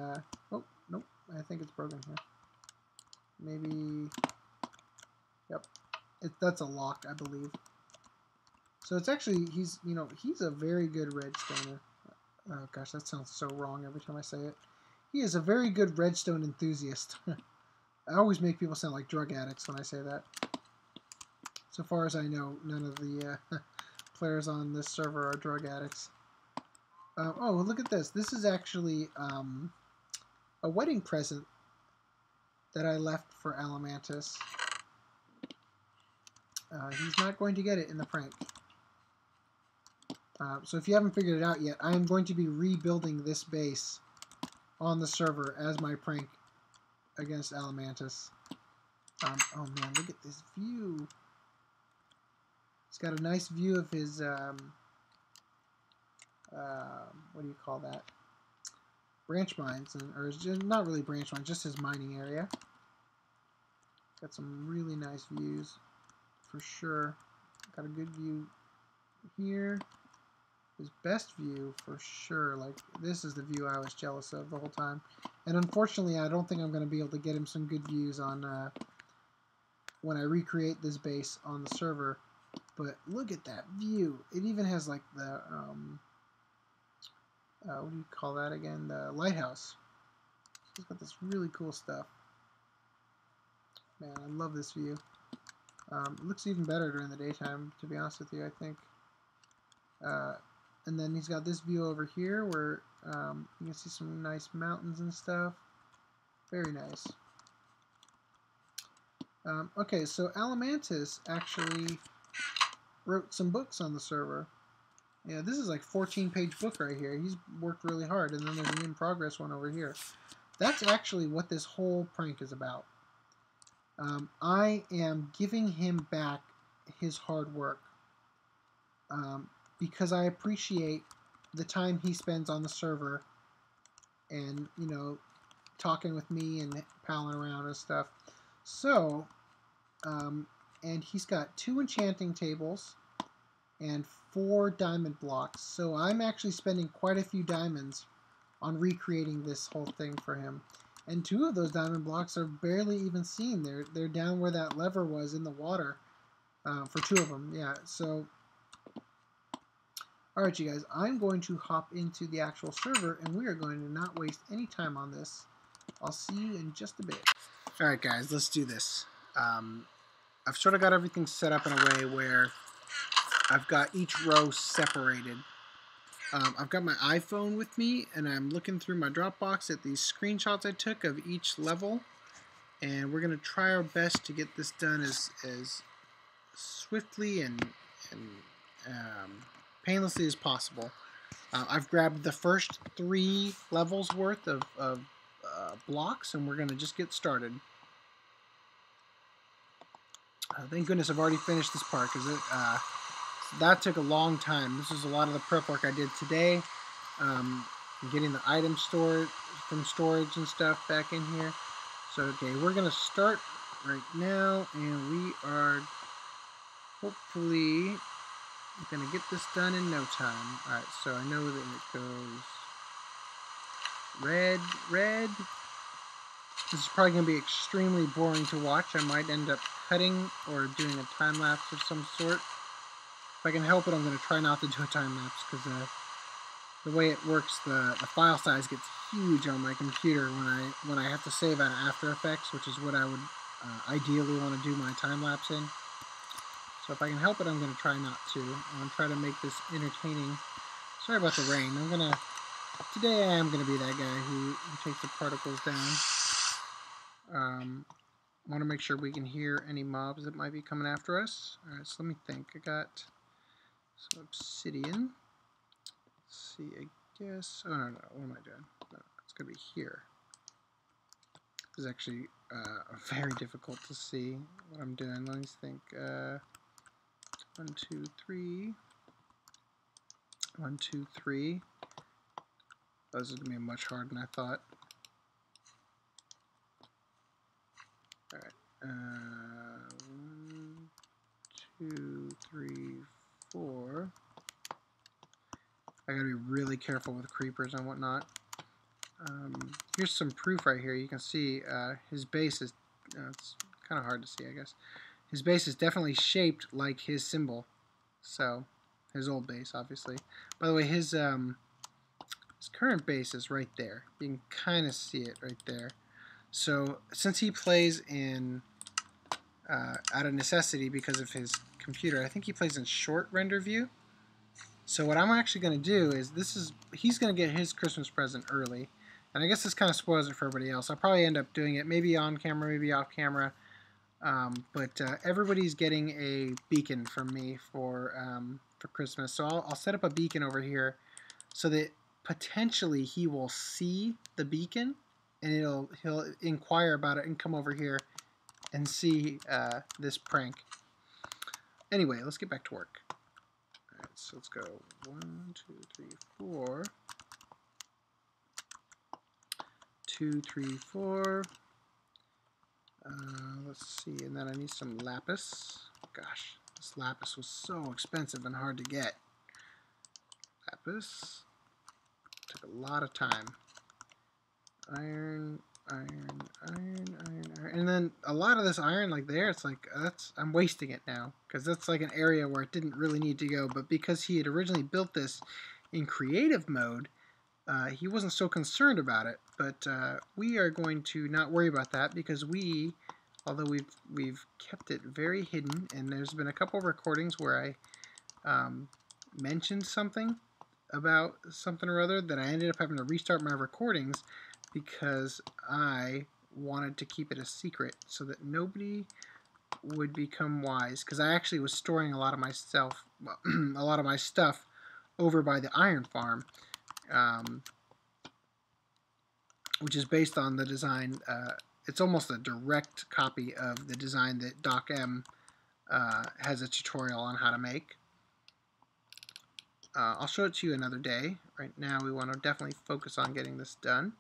oh, nope, I think it's broken here. Maybe, yep, that's a lock, I believe. So it's actually, he's a very good redstoner. Oh gosh, that sounds so wrong every time I say it. He is a very good redstone enthusiast. I always make people sound like drug addicts when I say that. So far as I know, none of the players on this server are drug addicts. Oh, look at this. This is actually a wedding present that I left for Alam Mantis. He's not going to get it in the prank. So if you haven't figured it out yet, I am going to be rebuilding this base on the server as my prank against Alam Mantis. Oh man, look at this view. He's got a nice view of his, what do you call that? Branch mines, or not really branch mines, just his mining area. Got some really nice views, for sure. Got a good view here. His best view, for sure. Like, this is the view I was jealous of the whole time. And unfortunately, I don't think I'm going to be able to get him some good views on when I recreate this base on the server. But look at that view. It even has, like, the, what do you call that again? The lighthouse. It's got this really cool stuff. Man, I love this view. It looks even better during the daytime, to be honest with you, I think. And then he's got this view over here where you can see some nice mountains and stuff. Very nice. Okay, so Alam Mantis actually wrote some books on the server. Yeah, this is like a 14-page book right here. He's worked really hard. And then there's an in progress one over here. That's actually what this whole prank is about. I am giving him back his hard work. Because I appreciate the time he spends on the server and, you know, talking with me and palling around and stuff. So, and he's got 2 enchanting tables and 4 diamond blocks. So I'm actually spending quite a few diamonds on recreating this whole thing for him. And 2 of those diamond blocks are barely even seen. They're down where that lever was in the water for 2 of them. Yeah, so... Alright, you guys, I'm going to hop into the actual server, and we are going to not waste any time on this. I'll see you in just a bit. Alright, guys, let's do this. I've sort of got everything set up in a way where I've got each row separated. I've got my iPhone with me, and I'm looking through my Dropbox at these screenshots I took of each level, and we're going to try our best to get this done as swiftly and painlessly as possible. I've grabbed the first 3 levels worth of blocks, and we're going to just get started. Thank goodness I've already finished this part, because that took a long time. This is a lot of the prep work I did today. Getting the items stored from storage and stuff back in here. So, okay, we're going to start right now, and we are hopefully going to get this done in no time. Alright, so I know that it goes red, red. This is probably going to be extremely boring to watch. I might end up cutting or doing a time lapse of some sort. If I can help it, I'm going to try not to do a time lapse, because the way it works, the file size gets huge on my computer when I have to save out of After Effects, which is what I would ideally want to do my time lapse in. So if I can help it, I'm going to try not to. I'm going to try to make this entertaining. Sorry about the rain. Today I am going to be that guy who takes the particles down. Want to make sure we can hear any mobs that might be coming after us. Alright, so let me think. I got some obsidian. Let's see, I guess. Oh, no. What am I doing? No, it's going to be here. This is actually very difficult to see what I'm doing. Let me think. 1, 2, 3. 1, 2, 3. Those are going to be much harder than I thought. Alright. 1, 2, 3, 4. I gotta be really careful with creepers and whatnot. Here's some proof right here. You can see his base is, it's kind of hard to see, I guess. His base is definitely shaped like his symbol. So, his old base, obviously. By the way, his current base is right there. You can kind of see it right there. So, since he plays in, out of necessity because of his computer, I think he plays in short render view. So what I'm actually going to do is, he's going to get his Christmas present early. And I guess this kind of spoils it for everybody else. I'll probably end up doing it maybe on camera, maybe off camera. But everybody's getting a beacon from me for Christmas. So I'll set up a beacon over here so that potentially he will see the beacon and he'll inquire about it and come over here and see this prank. Anyway, let's get back to work. Alright, so let's go 1, 2, 3, 4. 2, 3, 4. Let's see, and then I need some lapis. Gosh, this lapis was so expensive and hard to get. Lapis. Took a lot of time. Iron. And then a lot of this iron, like there, it's like, I'm wasting it now. Because that's like an area where it didn't really need to go. But because he had originally built this in creative mode, he wasn't so concerned about it. But we are going to not worry about that because although we've kept it very hidden, and there's been a couple of recordings where I mentioned something about something or other that I ended up having to restart my recordings because I wanted to keep it a secret so that nobody would become wise. Because I actually was storing a lot of my stuff over by the iron farm, which is based on the design. It's almost a direct copy of the design that Doc M has a tutorial on how to make. I'll show it to you another day. Right now we want to definitely focus on getting this done.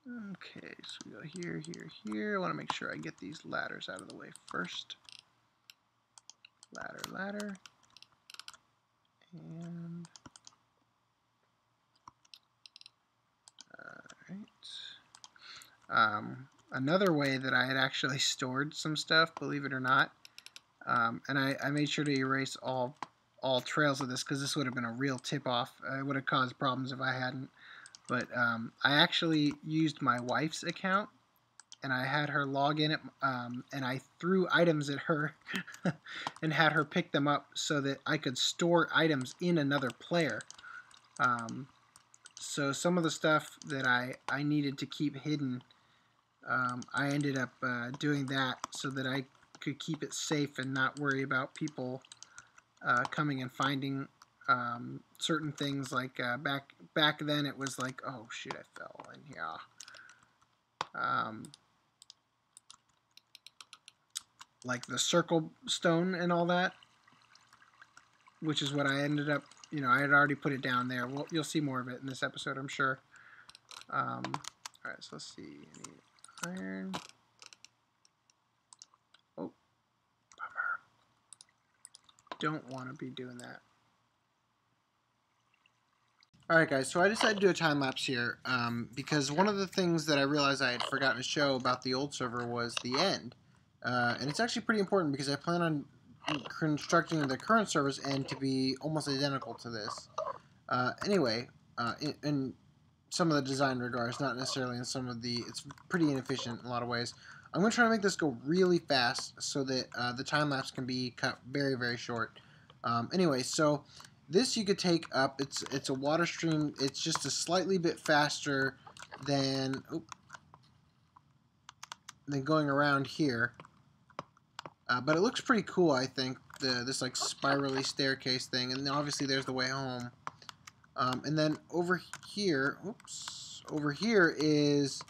Okay, so we go here, here, here. I want to make sure I get these ladders out of the way first. Ladder. And alright. Another way that I had actually stored some stuff, believe it or not, and I made sure to erase all trails of this because this would have been a real tip-off. It would have caused problems if I hadn't. But I actually used my wife's account, and I had her log in it, and I threw items at her and had her pick them up so that I could store items in another player. So some of the stuff that I needed to keep hidden, I ended up doing that so that I could keep it safe and not worry about people coming and finding certain things. Like back then it was like, oh shoot, I fell in here. Like the circle stone and all that, which is what I ended up, I had already put it down there. Well, you'll see more of it in this episode, I'm sure. Alright, so let's see. I need iron. Oh, bummer. Don't want to be doing that. Alright guys, so I decided to do a time lapse here because one of the things that I realized I had forgotten to show about the old server was the end. And it's actually pretty important because I plan on constructing the current server's end to be almost identical to this. Anyway, in some of the design regards, not necessarily in some of the... It's pretty inefficient in a lot of ways. I'm going to try to make this go really fast so that the time lapse can be cut very, very short. Anyway, so this you could take up. It's a water stream. It's just a slightly bit faster than going around here. But it looks pretty cool, I think. This like spirally staircase thing, and obviously there's the way home. And then over here, over here is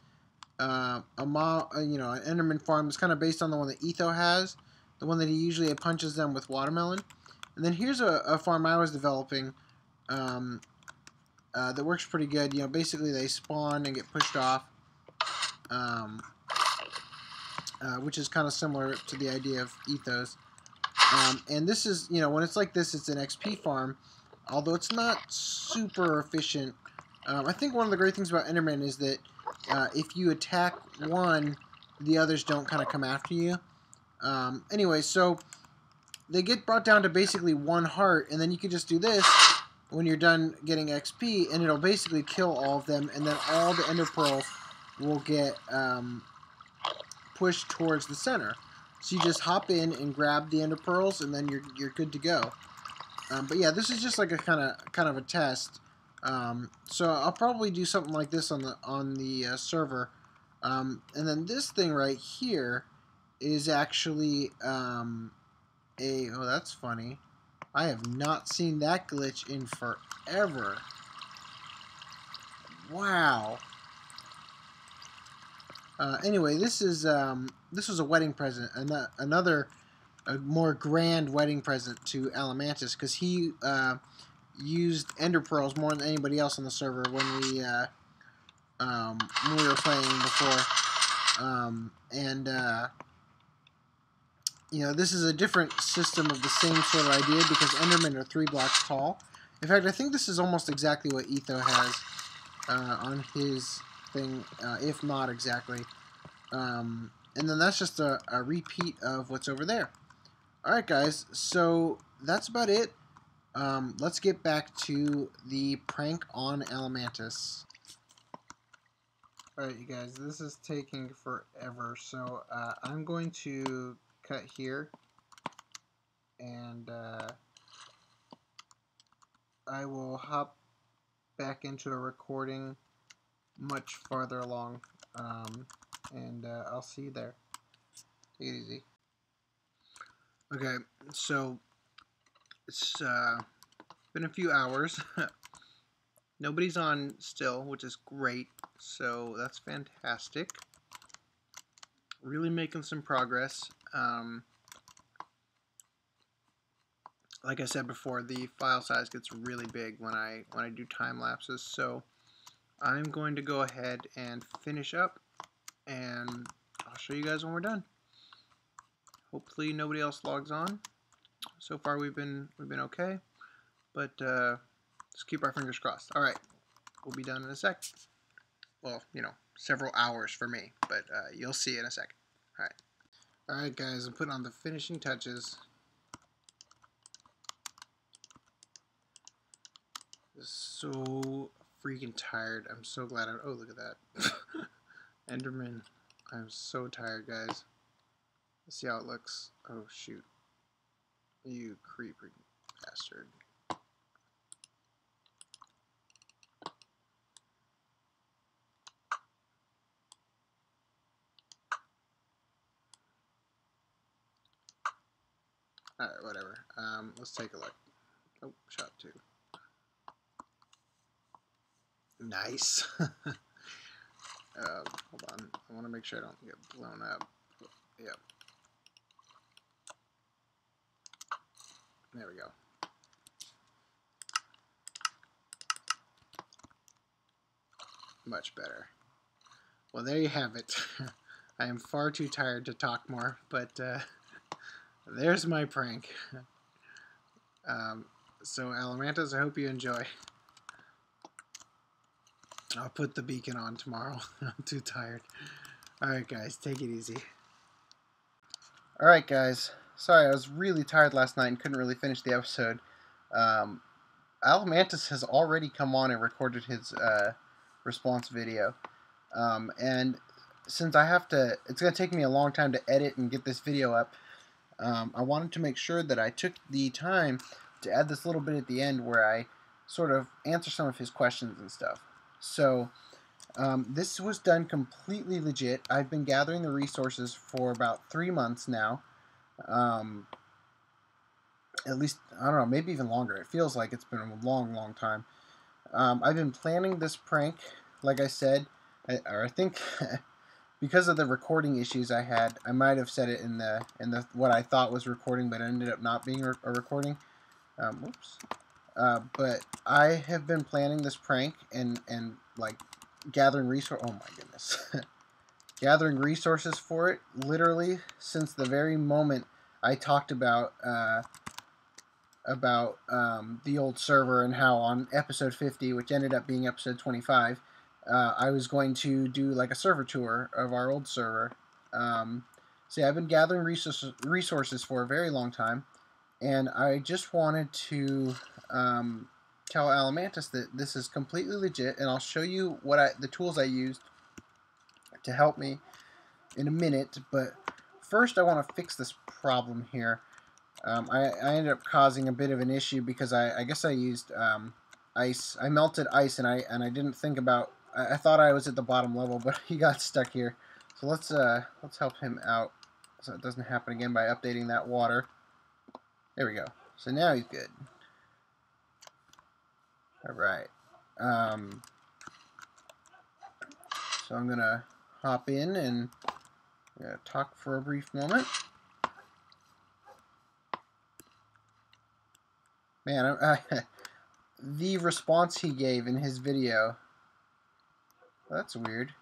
an Enderman farm. It's kind of based on the one that Etho has, the one that he usually punches them with watermelon. And then here's a farm I was developing that works pretty good. You know, basically they spawn and get pushed off, which is kind of similar to the idea of Ethos. And this is, you know, when it's like this, it's an XP farm, although it's not super efficient. I think one of the great things about Enderman is that if you attack one, the others don't kind of come after you. Anyway, so they get brought down to basically 1 heart, and then you can just do this when you're done getting XP, and it'll basically kill all of them, and then all the Ender Pearls will get pushed towards the center. So you just hop in and grab the Ender Pearls, and then you're good to go. But yeah, this is just like a kind of a test. So I'll probably do something like this on the server. And then this thing right here is actually oh, that's funny. I have not seen that glitch in forever. Wow. Anyway, this was a wedding present, another a more grand wedding present to Alam Mantis, because he used Ender Pearls more than anybody else on the server when we were playing before. You know, this is a different system of the same sort of idea because Endermen are 3 blocks tall. In fact, I think this is almost exactly what Etho has on his thing, if not exactly. And then that's just a repeat of what's over there. Alright guys, so that's about it. Let's get back to the prank on Alam Mantis. Alright you guys, this is taking forever, so I'm going to cut here, and I will hop back into a recording much farther along, and I'll see you there. Take it easy. Okay, so it's been a few hours. Nobody's on still, which is great, so that's fantastic. Really making some progress. Like I said before, the file size gets really big when I do time lapses, so I'm going to go ahead and finish up, and I'll show you guys when we're done. Hopefully nobody else logs on. So far we've been okay, but let's keep our fingers crossed. All right, we'll be done in a sec. Well, you know, several hours for me, but you'll see in a second. All right. All right, guys, I'm putting on the finishing touches. So freaking tired. I'm so glad oh, look at that. Enderman. I'm so tired, guys. Let's see how it looks. Oh, shoot. You creepy bastard. Alright, whatever. Let's take a look. Oh, shot 2. Nice. Hold on. I want to make sure I don't get blown up. Yep. There we go. Much better. Well, there you have it. I am far too tired to talk more, but there's my prank. So, Alam Mantis, I hope you enjoy. I'll put the beacon on tomorrow. I'm too tired. Alright guys, take it easy. Alright guys, sorry, I was really tired last night and couldn't really finish the episode. Alam Mantis has already come on and recorded his response video. And since I have to, it's going to take me a long time to edit and get this video up, I wanted to make sure that I took the time to add this little bit at the end where I sort of answer some of his questions and stuff. So this was done completely legit. I've been gathering the resources for about 3 months now. At least, I don't know, maybe even longer. It feels like it's been a long, long time. I've been planning this prank, like I said, I think because of the recording issues I had, I might have said it in the what I thought was recording, but it ended up not being a recording. Whoops. But I have been planning this prank and like gathering resources. Oh my goodness, gathering resources for it literally since the very moment I talked about the old server and how on episode 50, which ended up being episode 25, I was going to do like a server tour of our old server. So yeah, I've been gathering resources for a very long time, and I just wanted to tell Alam Mantis that this is completely legit, and I'll show you the tools I used to help me in a minute. But first, I want to fix this problem here. I ended up causing a bit of an issue because I guess I used ice. I melted ice, and I didn't think about. I thought I was at the bottom level, but he got stuck here. So let's help him out so it doesn't happen again by updating that water. There we go. So now he's good. All right. So I'm gonna hop in and talk for a brief moment. Man, the response he gave in his video, that's weird.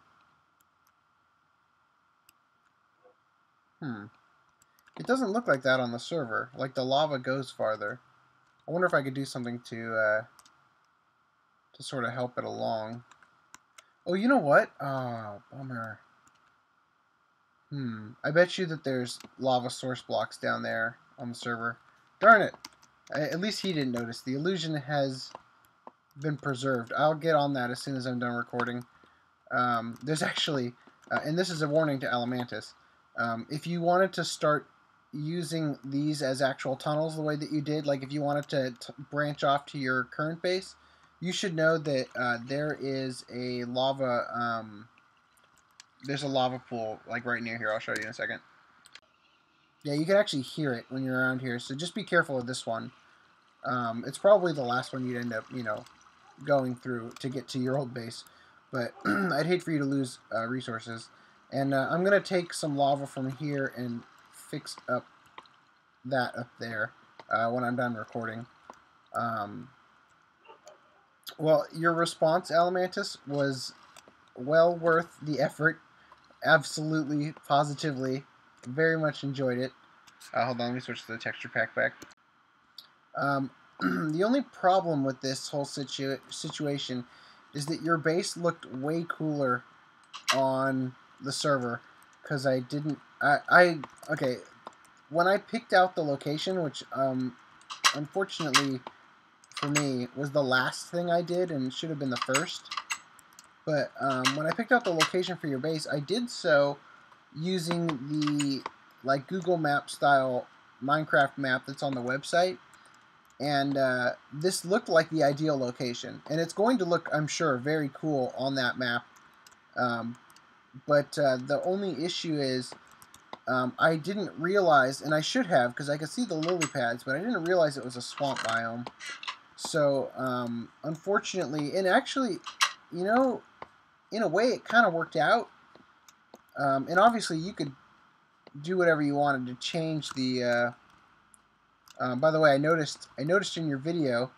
It doesn't look like that on the server. Like the lava goes farther. I wonder if I could do something to sort of help it along. Oh, you know what? Oh, bummer. I bet you that there's lava source blocks down there on the server. Darn it. At least he didn't notice. The illusion has been preserved. I'll get on that as soon as I'm done recording. There's actually, and this is a warning to Alam Mantis, if you wanted to start using these as actual tunnels the way that you did, like if you wanted to branch off to your current base, you should know that there is a lava, there's a lava pool like right near here. I'll show you in a second. Yeah, you can actually hear it when you're around here, so just be careful of this one. It's probably the last one you'd end up, going through to get to your old base, but I'd hate for you to lose resources. And I'm going to take some lava from here and fix up that up there when I'm done recording. Well, your response, Alam Mantis, was well worth the effort. Absolutely, positively, very much enjoyed it. Hold on, let me switch to the texture pack back. The only problem with this whole situation is that your base looked way cooler on the server because I didn't. Okay. When I picked out the location, which unfortunately for me was the last thing I did and should have been the first. But when I picked out the location for your base, I did so using the Google Map style Minecraft map that's on the website. And this looked like the ideal location. And it's going to look, I'm sure, very cool on that map. But the only issue is I didn't realize, and I should have, because I could see the lily pads, but I didn't realize it was a swamp biome. So, unfortunately, and actually, in a way, it kind of worked out. And obviously, you could do whatever you wanted to change the... by the way, I noticed in your video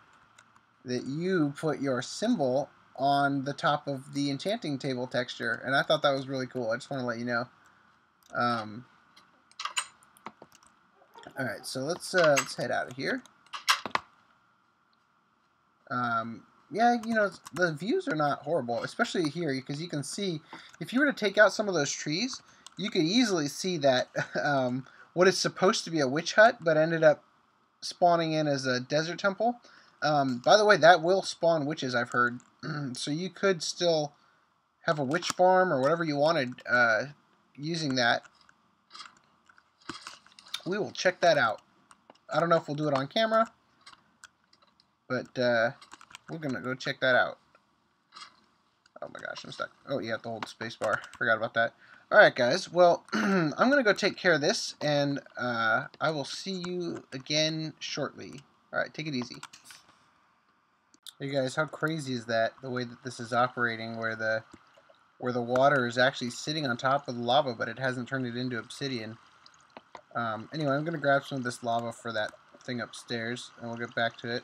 that you put your symbol on the top of the enchanting table texture, and I thought that was really cool. I just want to let you know. All right, so let's head out of here. Yeah, the views are not horrible, especially here, because you can see, if you were to take out some of those trees, you could easily see that what is supposed to be a witch hut, but ended up spawning in as a desert temple. By the way, that will spawn witches, I've heard. So you could still have a witch farm or whatever you wanted using that, we will check that out. I don't know if we'll do it on camera, but we're going to go check that out. Oh my gosh, I'm stuck. Oh, you have to hold the space bar. Forgot about that. Alright guys, well, I'm going to go take care of this, and I will see you again shortly. Alright, take it easy. Hey guys, how crazy is that, the way that this is operating, where the water is actually sitting on top of the lava, but it hasn't turned it into obsidian. Anyway, I'm going to grab some of this lava for that thing upstairs, and we'll get back to it.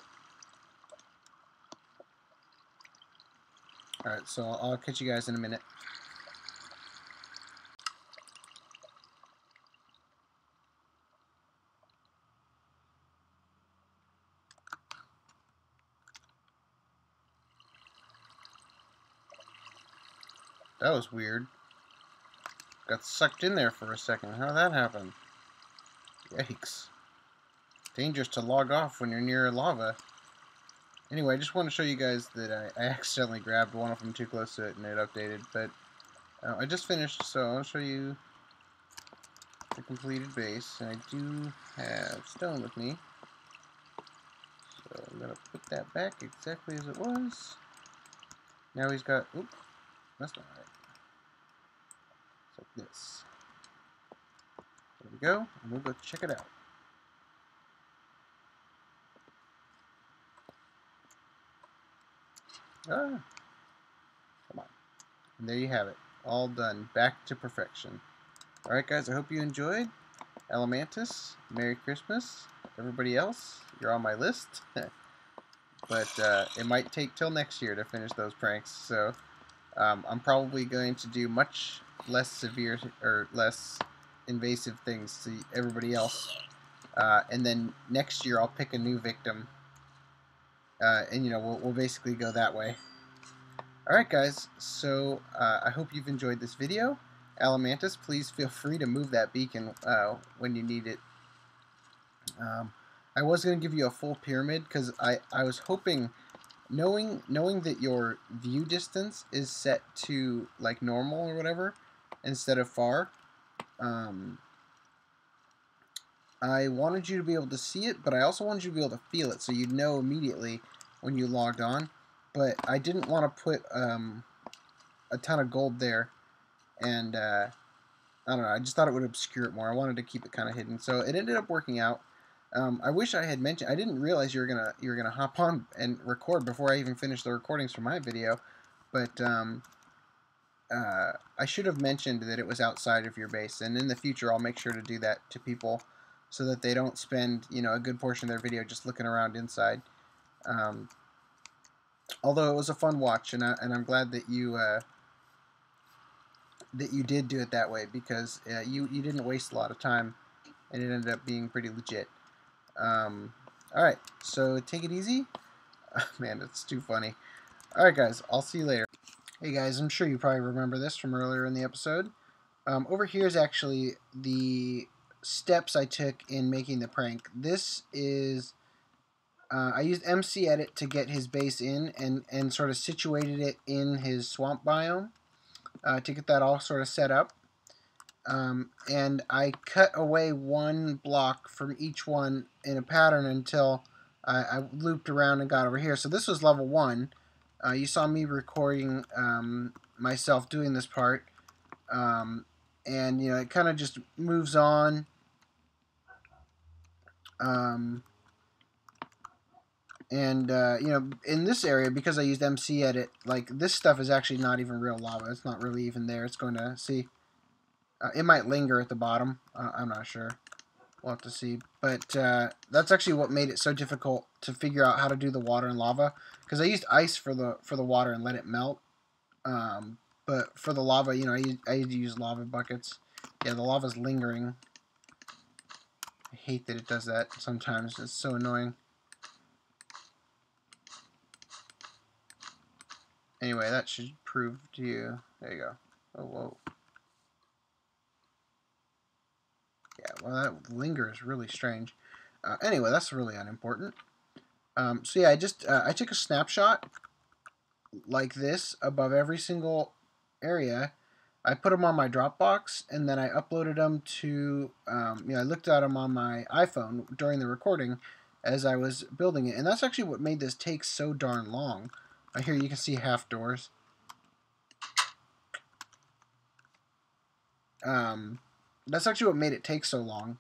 Alright, so I'll catch you guys in a minute. That was weird. Got sucked in there for a second. How did that happen? Yikes. Dangerous to log off when you're near lava. Anyway, I just want to show you guys that I accidentally grabbed one of them too close to it and it updated, but I just finished, so I'll show you the completed base. And I do have stone with me, so I'm going to put that back exactly as it was. Now he's got, oop, that's not right. It's like this. There we go, and we'll go check it out. Ah, come on. And there you have it. All done. Back to perfection. Alright guys, I hope you enjoyed. Alam Mantis, Merry Christmas. Everybody else, you're on my list. But it might take till next year to finish those pranks, so I'm probably going to do much less severe or less invasive things to everybody else. And then next year I'll pick a new victim. And you know, we'll basically go that way. Alright guys, so I hope you've enjoyed this video. Alam Mantis, please feel free to move that beacon when you need it. I was going to give you a full pyramid because I was hoping, knowing that your view distance is set to like normal or whatever instead of far, I wanted you to be able to see it, but I also wanted you to be able to feel it so you'd know immediately when you logged on. But I didn't want to put a ton of gold there, and I don't know, I just thought it would obscure it more. I wanted to keep it kind of hidden, so it ended up working out. I wish I had mentioned. I didn't realize you were gonna hop on and record before I even finished the recordings for my video, but I should have mentioned that it was outside of your base, and in the future I'll make sure to do that to people so that they don't spend, you know, a good portion of their video just looking around inside. Although it was a fun watch, and I'm glad that you did do it that way, because you didn't waste a lot of time, and it ended up being pretty legit. Alright, so take it easy. Man, it's too funny. Alright guys, I'll see you later. Hey guys, I'm sure you probably remember this from earlier in the episode. Over here is actually the steps I took in making the prank. This is, I used MC Edit to get his base in and sort of situated it in his swamp biome to get that all sort of set up. And I cut away one block from each one in a pattern until I looped around and got over here. So this was level 1. You saw me recording myself doing this part. And, you know, it kind of just moves on. You know, in this area, because I used MC Edit, like, this stuff is actually not even real lava. It's not really even there. It's going to, see, it might linger at the bottom. I'm not sure. We'll have to see. But that's actually what made it so difficult to figure out how to do the water and lava, because I used ice for the water and let it melt. But for the lava, you know, I had to use lava buckets. Yeah, the lava's lingering. I hate that it does that sometimes. It's so annoying. Anyway, that should prove to you. There you go. Oh, whoa. Yeah, well, that linger is really strange. Anyway, that's really unimportant. So yeah, I took a snapshot like this above every single area, I put them on my Dropbox, and then I uploaded them to, I looked at them on my iPhone during the recording as I was building it. And that's actually what made this take so darn long. Here you can see half doors. That's actually what made it take so long.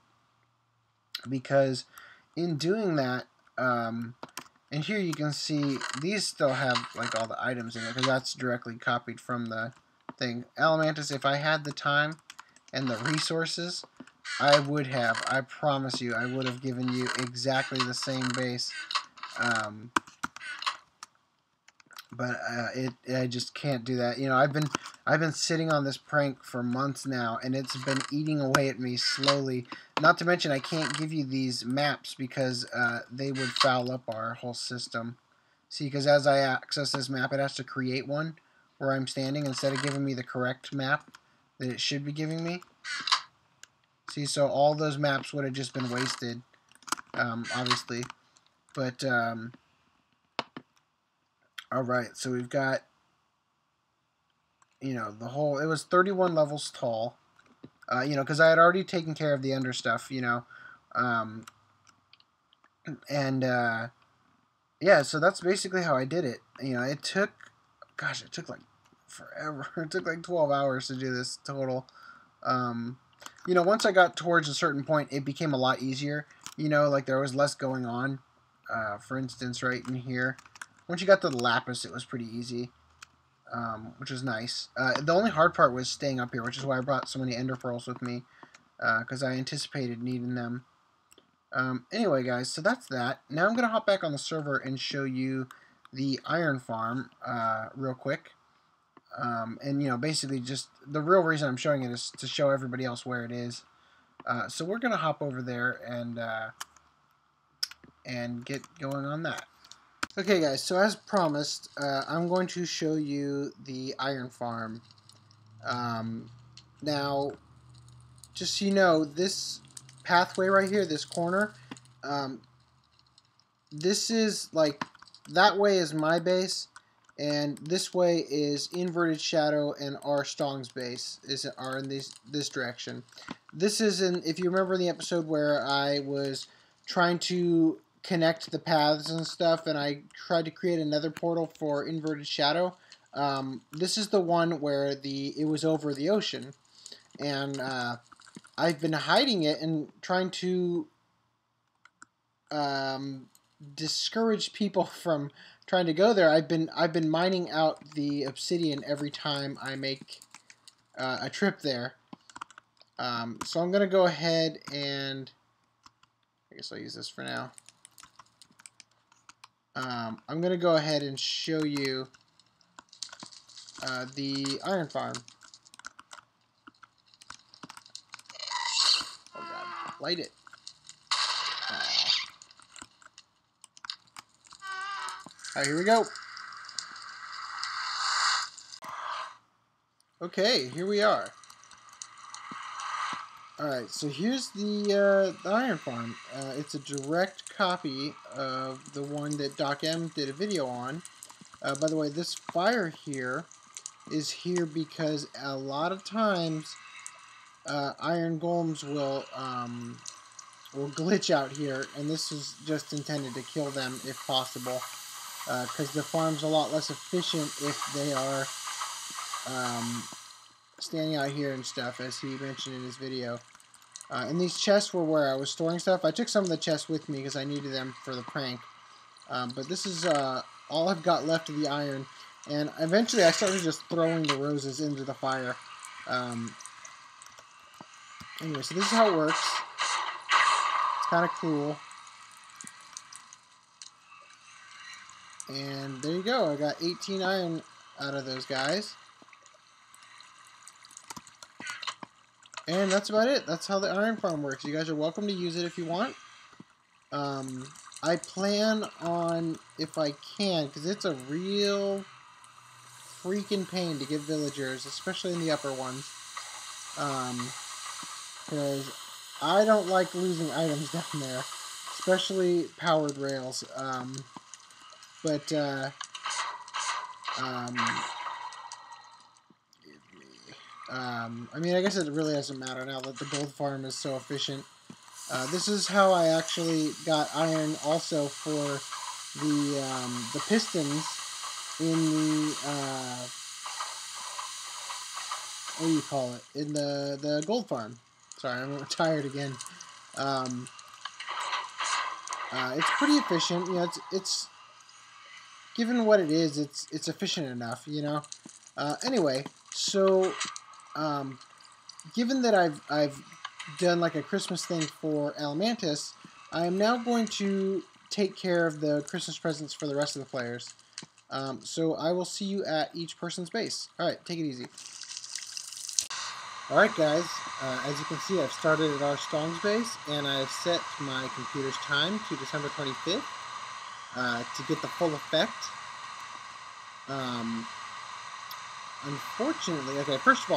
Because in doing that, and here you can see these still have like all the items in it, because that's directly copied from the thing. Alam Mantis, if I had the time and the resources, I promise you, I would have given you exactly the same base. But I just can't do that. You know, I've been sitting on this prank for months now, and it's been eating away at me slowly. Not to mention, I can't give you these maps because they would foul up our whole system. See, because as I access this map, it has to create one where I'm standing instead of giving me the correct map that it should be giving me. See, so all those maps would have just been wasted, obviously. But, alright, so we've got, you know, the whole, it was 31 levels tall, you know, because I had already taken care of the under stuff, you know, yeah, so that's basically how I did it. You know, it took, gosh, it took like forever. It took like 12 hours to do this total. You know, once I got towards a certain point, it became a lot easier. You know, like there was less going on. For instance, right in here. Once you got to the lapis, it was pretty easy, which was nice. The only hard part was staying up here, which is why I brought so many ender pearls with me, because I anticipated needing them. Anyway, guys, so that's that. Now I'm going to hop back on the server and show you the iron farm real quick. And, you know, basically just the real reason I'm showing it is to show everybody else where it is. So we're going to hop over there and get going on that. Okay, guys, so as promised, I'm going to show you the iron farm. Now, just so you know, this pathway right here, this corner, this is like, that way is my base, and this way is Inverted Shadow and R. Strong's base are in this direction. This is in, if you remember the episode where I was trying to connect the paths and stuff, and I tried to create another portal for Inverted Shadow. This is the one where it was over the ocean, and I've been hiding it and trying to discourage people from trying to go there. I've been mining out the obsidian every time I make a trip there. So I'm gonna go ahead and I guess I'll use this for now. I'm gonna go ahead and show you the iron farm. Oh god, light it. Alright, here we go. Okay, here we are. Alright, so here's the iron farm. It's a direct copy of the one that Doc M did a video on. By the way, this fire here is here because a lot of times iron golems will glitch out here, and this is just intended to kill them if possible, because the farm's a lot less efficient if they are standing out here and stuff, as he mentioned in his video. And these chests were where I was storing stuff. I took some of the chests with me because I needed them for the prank. But this is all I've got left of the iron. And eventually I started just throwing the roses into the fire. Anyway, so this is how it works. It's kind of cool. And there you go. I got 18 iron out of those guys. And that's about it. That's how the iron farm works. You guys are welcome to use it if you want. I plan on, if I can, because it's a real freaking pain to give villagers, especially in the upper ones. Because I don't like losing items down there, especially powered rails. I mean, I guess it really doesn't matter now that the gold farm is so efficient. This is how I actually got iron also for the pistons in the what do you call it, in the gold farm. Sorry, I'm tired again. Um, it's pretty efficient. You know, it's given what it is, it's efficient enough. You know. Anyway, so um, given that I've done like a Christmas thing for Alam Mantis, I am now going to take care of the Christmas presents for the rest of the players. So I will see you at each person's base. All right, take it easy. All right, guys. As you can see, I've started at our Stong's base, and I've set my computer's time to December 25th to get the full effect. Unfortunately, okay. First of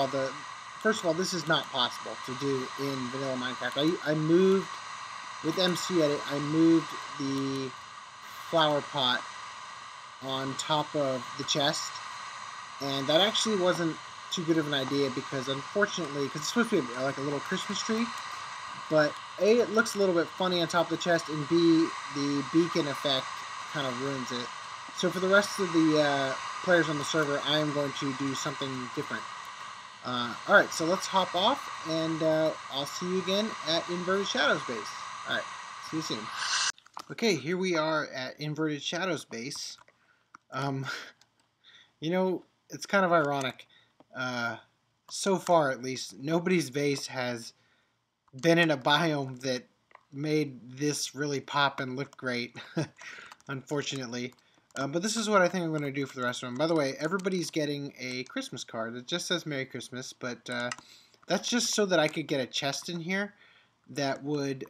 all, this is not possible to do in vanilla Minecraft. I moved with MC Edit. I moved the flower pot on top of the chest, and that actually wasn't too good of an idea because unfortunately, because it's supposed to be like a little Christmas tree, but A, it looks a little bit funny on top of the chest, and B, the beacon effect kind of ruins it. So for the rest of the players on the server, I am going to do something different. Alright, so let's hop off, and I'll see you again at Inverted Shadows base. Alright, see you soon. Okay, here we are at Inverted Shadows base. You know, it's kind of ironic. So far, at least, nobody's base has been in a biome that made this really pop and look great, unfortunately. But this is what I think I'm going to do for the rest of them. By the way, everybody's getting a Christmas card. It just says Merry Christmas, but that's just so that I could get a chest in here that would,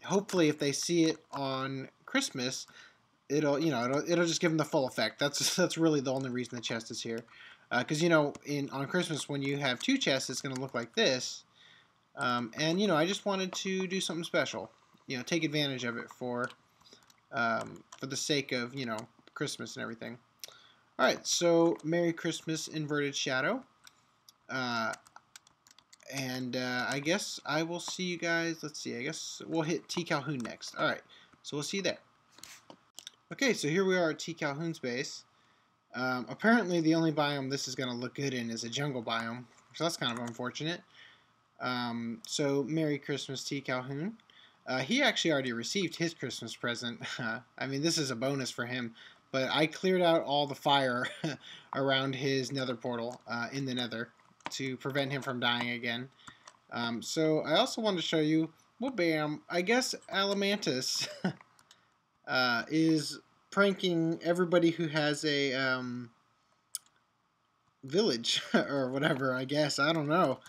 hopefully, if they see it on Christmas, it'll just give them the full effect. That's really the only reason the chest is here. Because on Christmas when you have two chests, it's going to look like this. And I just wanted to do something special. Take advantage of it for the sake of Christmas and everything. All right, so Merry Christmas, Inverted Shadow. And I guess I will see you guys. Let's see. I guess we'll hit T Calhoun next. All right, so we'll see you there. Okay, so here we are at T Calhoun's base. Apparently, the only biome this is going to look good in is a jungle biome, so that's kind of unfortunate. So, Merry Christmas, T Calhoun. He actually already received his Christmas present. I mean, this is a bonus for him, but I cleared out all the fire around his nether portal in the nether to prevent him from dying again. So, I also wanted to show you, well, bam, I guess Alam Mantis is pranking everybody who has a village or whatever, I guess. I don't know.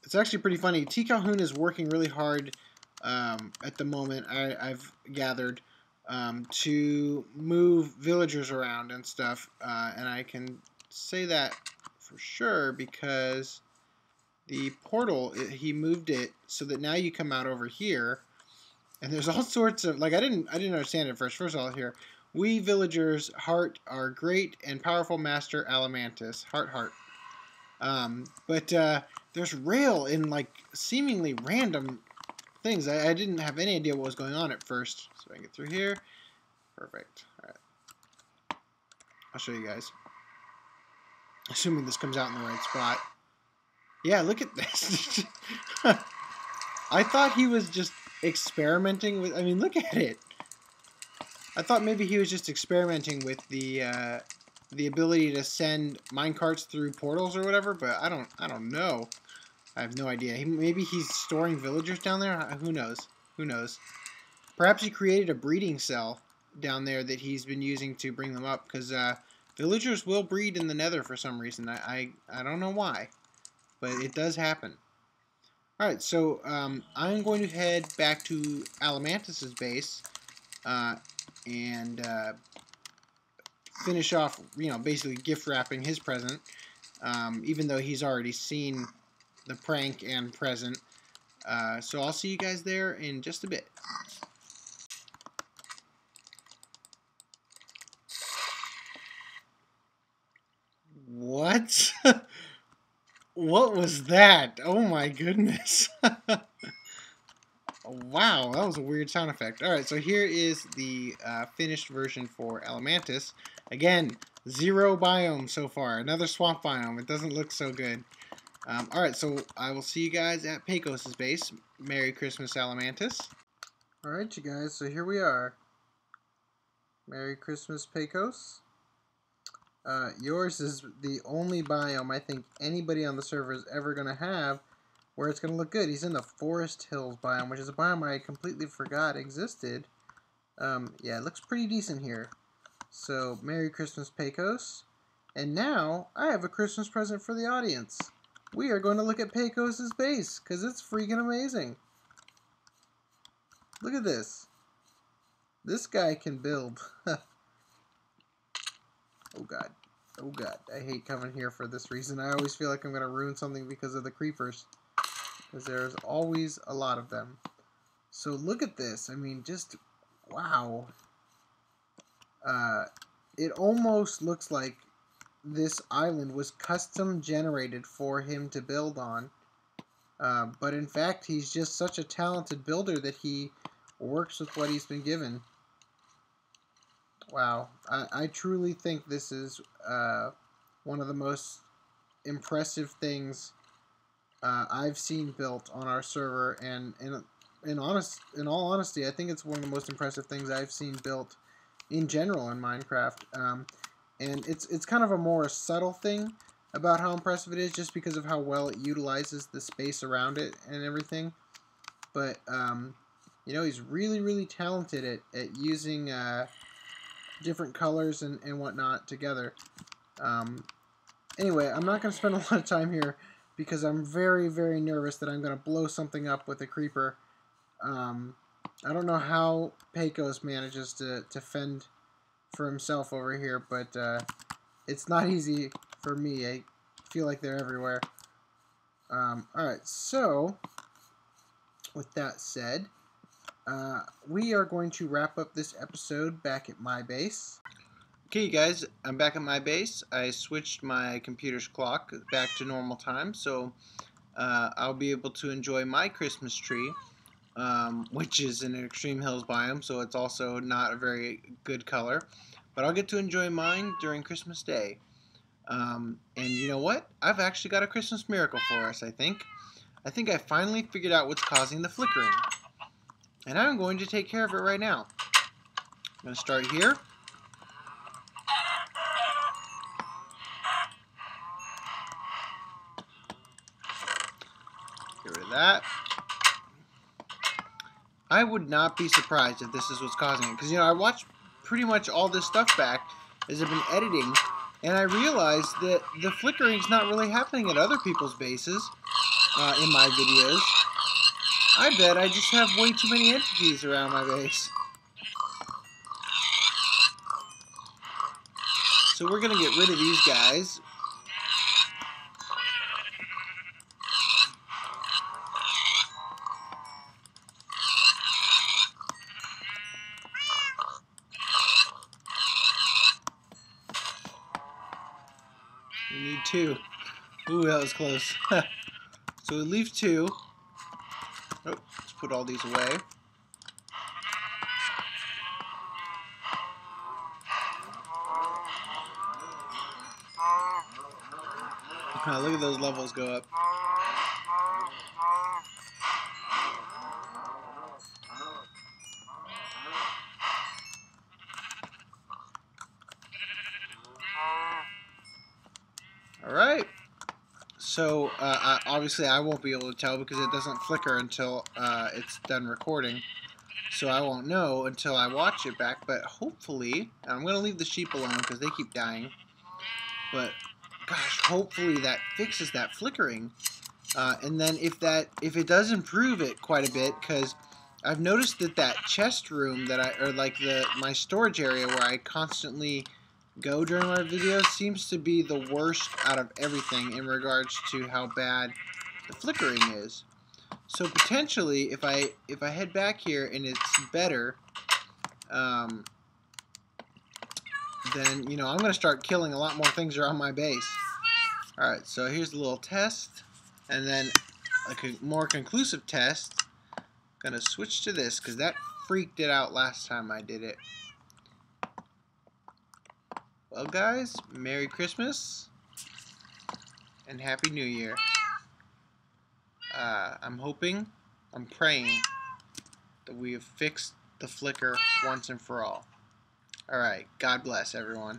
It's actually pretty funny. T Calhoun is working really hard at the moment, I've gathered, to move villagers around and stuff. And I can say that for sure because the portal, he moved it so that now you come out over here. And there's all sorts of, like, I didn't understand it first. First of all, here, we villagers heart our great and powerful master Alam Mantis. Heart, heart. But there's rail in, like, seemingly random things. I didn't have any idea what was going on at first. So I can get through here. Perfect. All right. I'll show you guys. Assuming this comes out in the right spot. Yeah, look at this. I thought he was just experimenting with, I mean, look at it. I thought maybe he was just experimenting with the ability to send minecarts through portals or whatever, but I don't know. I have no idea. Maybe he's storing villagers down there. Who knows? Who knows? Perhaps he created a breeding cell down there that he's been using to bring them up, because villagers will breed in the nether for some reason. I don't know why, but it does happen. Alright, so I'm going to head back to Alam Mantis' base and finish off, basically gift wrapping his present, even though he's already seen the prank and present. So I'll see you guys there in just a bit. What? What was that? Oh my goodness. Wow, that was a weird sound effect. Alright, so here is the finished version for Alam Mantis. Again, 0 biome so far. Another swamp biome. It doesn't look so good. Alright, so I will see you guys at Pecos' base. Merry Christmas, Alam Mantis. Alright, you guys, so here we are. Merry Christmas, Pecos. Yours is the only biome I think anybody on the server is ever going to have where it's going to look good. He's in the Forest Hills biome, which is a biome I completely forgot existed. Yeah, it looks pretty decent here. So, Merry Christmas, Pecos. And now, I have a Christmas present for the audience. We are going to look at Pecos' base, because it's freaking amazing. Look at this. This guy can build. Oh god. Oh god. I hate coming here for this reason. I always feel like I'm going to ruin something because of the creepers. Because there's always a lot of them. So look at this. I mean, just wow. It almost looks like this island was custom generated for him to build on. But in fact, he's just such a talented builder that he works with what he's been given. Wow. I truly think this is one of the most impressive things I've seen built on our server, and in all honesty, I think it's one of the most impressive things I've seen built in general in Minecraft. And it's kind of a more subtle thing about how impressive it is, just because of how well it utilizes the space around it and everything. But you know, he's really talented at using different colors and whatnot together. Anyway, I'm not going to spend a lot of time here because I'm very nervous that I'm going to blow something up with a creeper. I don't know how Pecos manages to fend for himself over here, but it's not easy for me. I feel like they're everywhere. Alright, so with that said, we are going to wrap up this episode back at my base. Okay, you guys, I'm back at my base. I switched my computer's clock back to normal time, so I'll be able to enjoy my Christmas tree, which is in an Extreme Hills biome, so it's also not a very good color. But I'll get to enjoy mine during Christmas Day. And you know what? I've actually got a Christmas miracle for us, I think. I think I finally figured out what's causing the flickering. And I'm going to take care of it right now. I'm going to start here. Get rid of that. I would not be surprised if this is what's causing it. Because, you know, I watched pretty much all this stuff back as I've been editing. And I realized that the flickering's not really happening at other people's bases in my videos. I bet I just have way too many entities around my base. So we're going to get rid of these guys. We need 2. Ooh, that was close. So we leave 2. Oh, let's put all these away. Look at those levels go up. Alright. So, obviously I won't be able to tell because it doesn't flicker until it's done recording. So I won't know until I watch it back, but hopefully, I'm going to leave the sheep alone because they keep dying. But, gosh, hopefully that fixes that flickering. And then if it does improve it quite a bit, because I've noticed that chest room my storage area where I constantly go during my videos seems to be the worst out of everything in regards to how bad the flickering is. So potentially, if I head back here and it's better, then, you know, I'm going to start killing a lot more things around my base. Alright, so here's a little test, and then a more conclusive test. Gonna switch to this because that freaked it out last time I did it. Well, guys, Merry Christmas and Happy New Year. I'm praying that we have fixed the flicker once and for all. Alright, God bless everyone.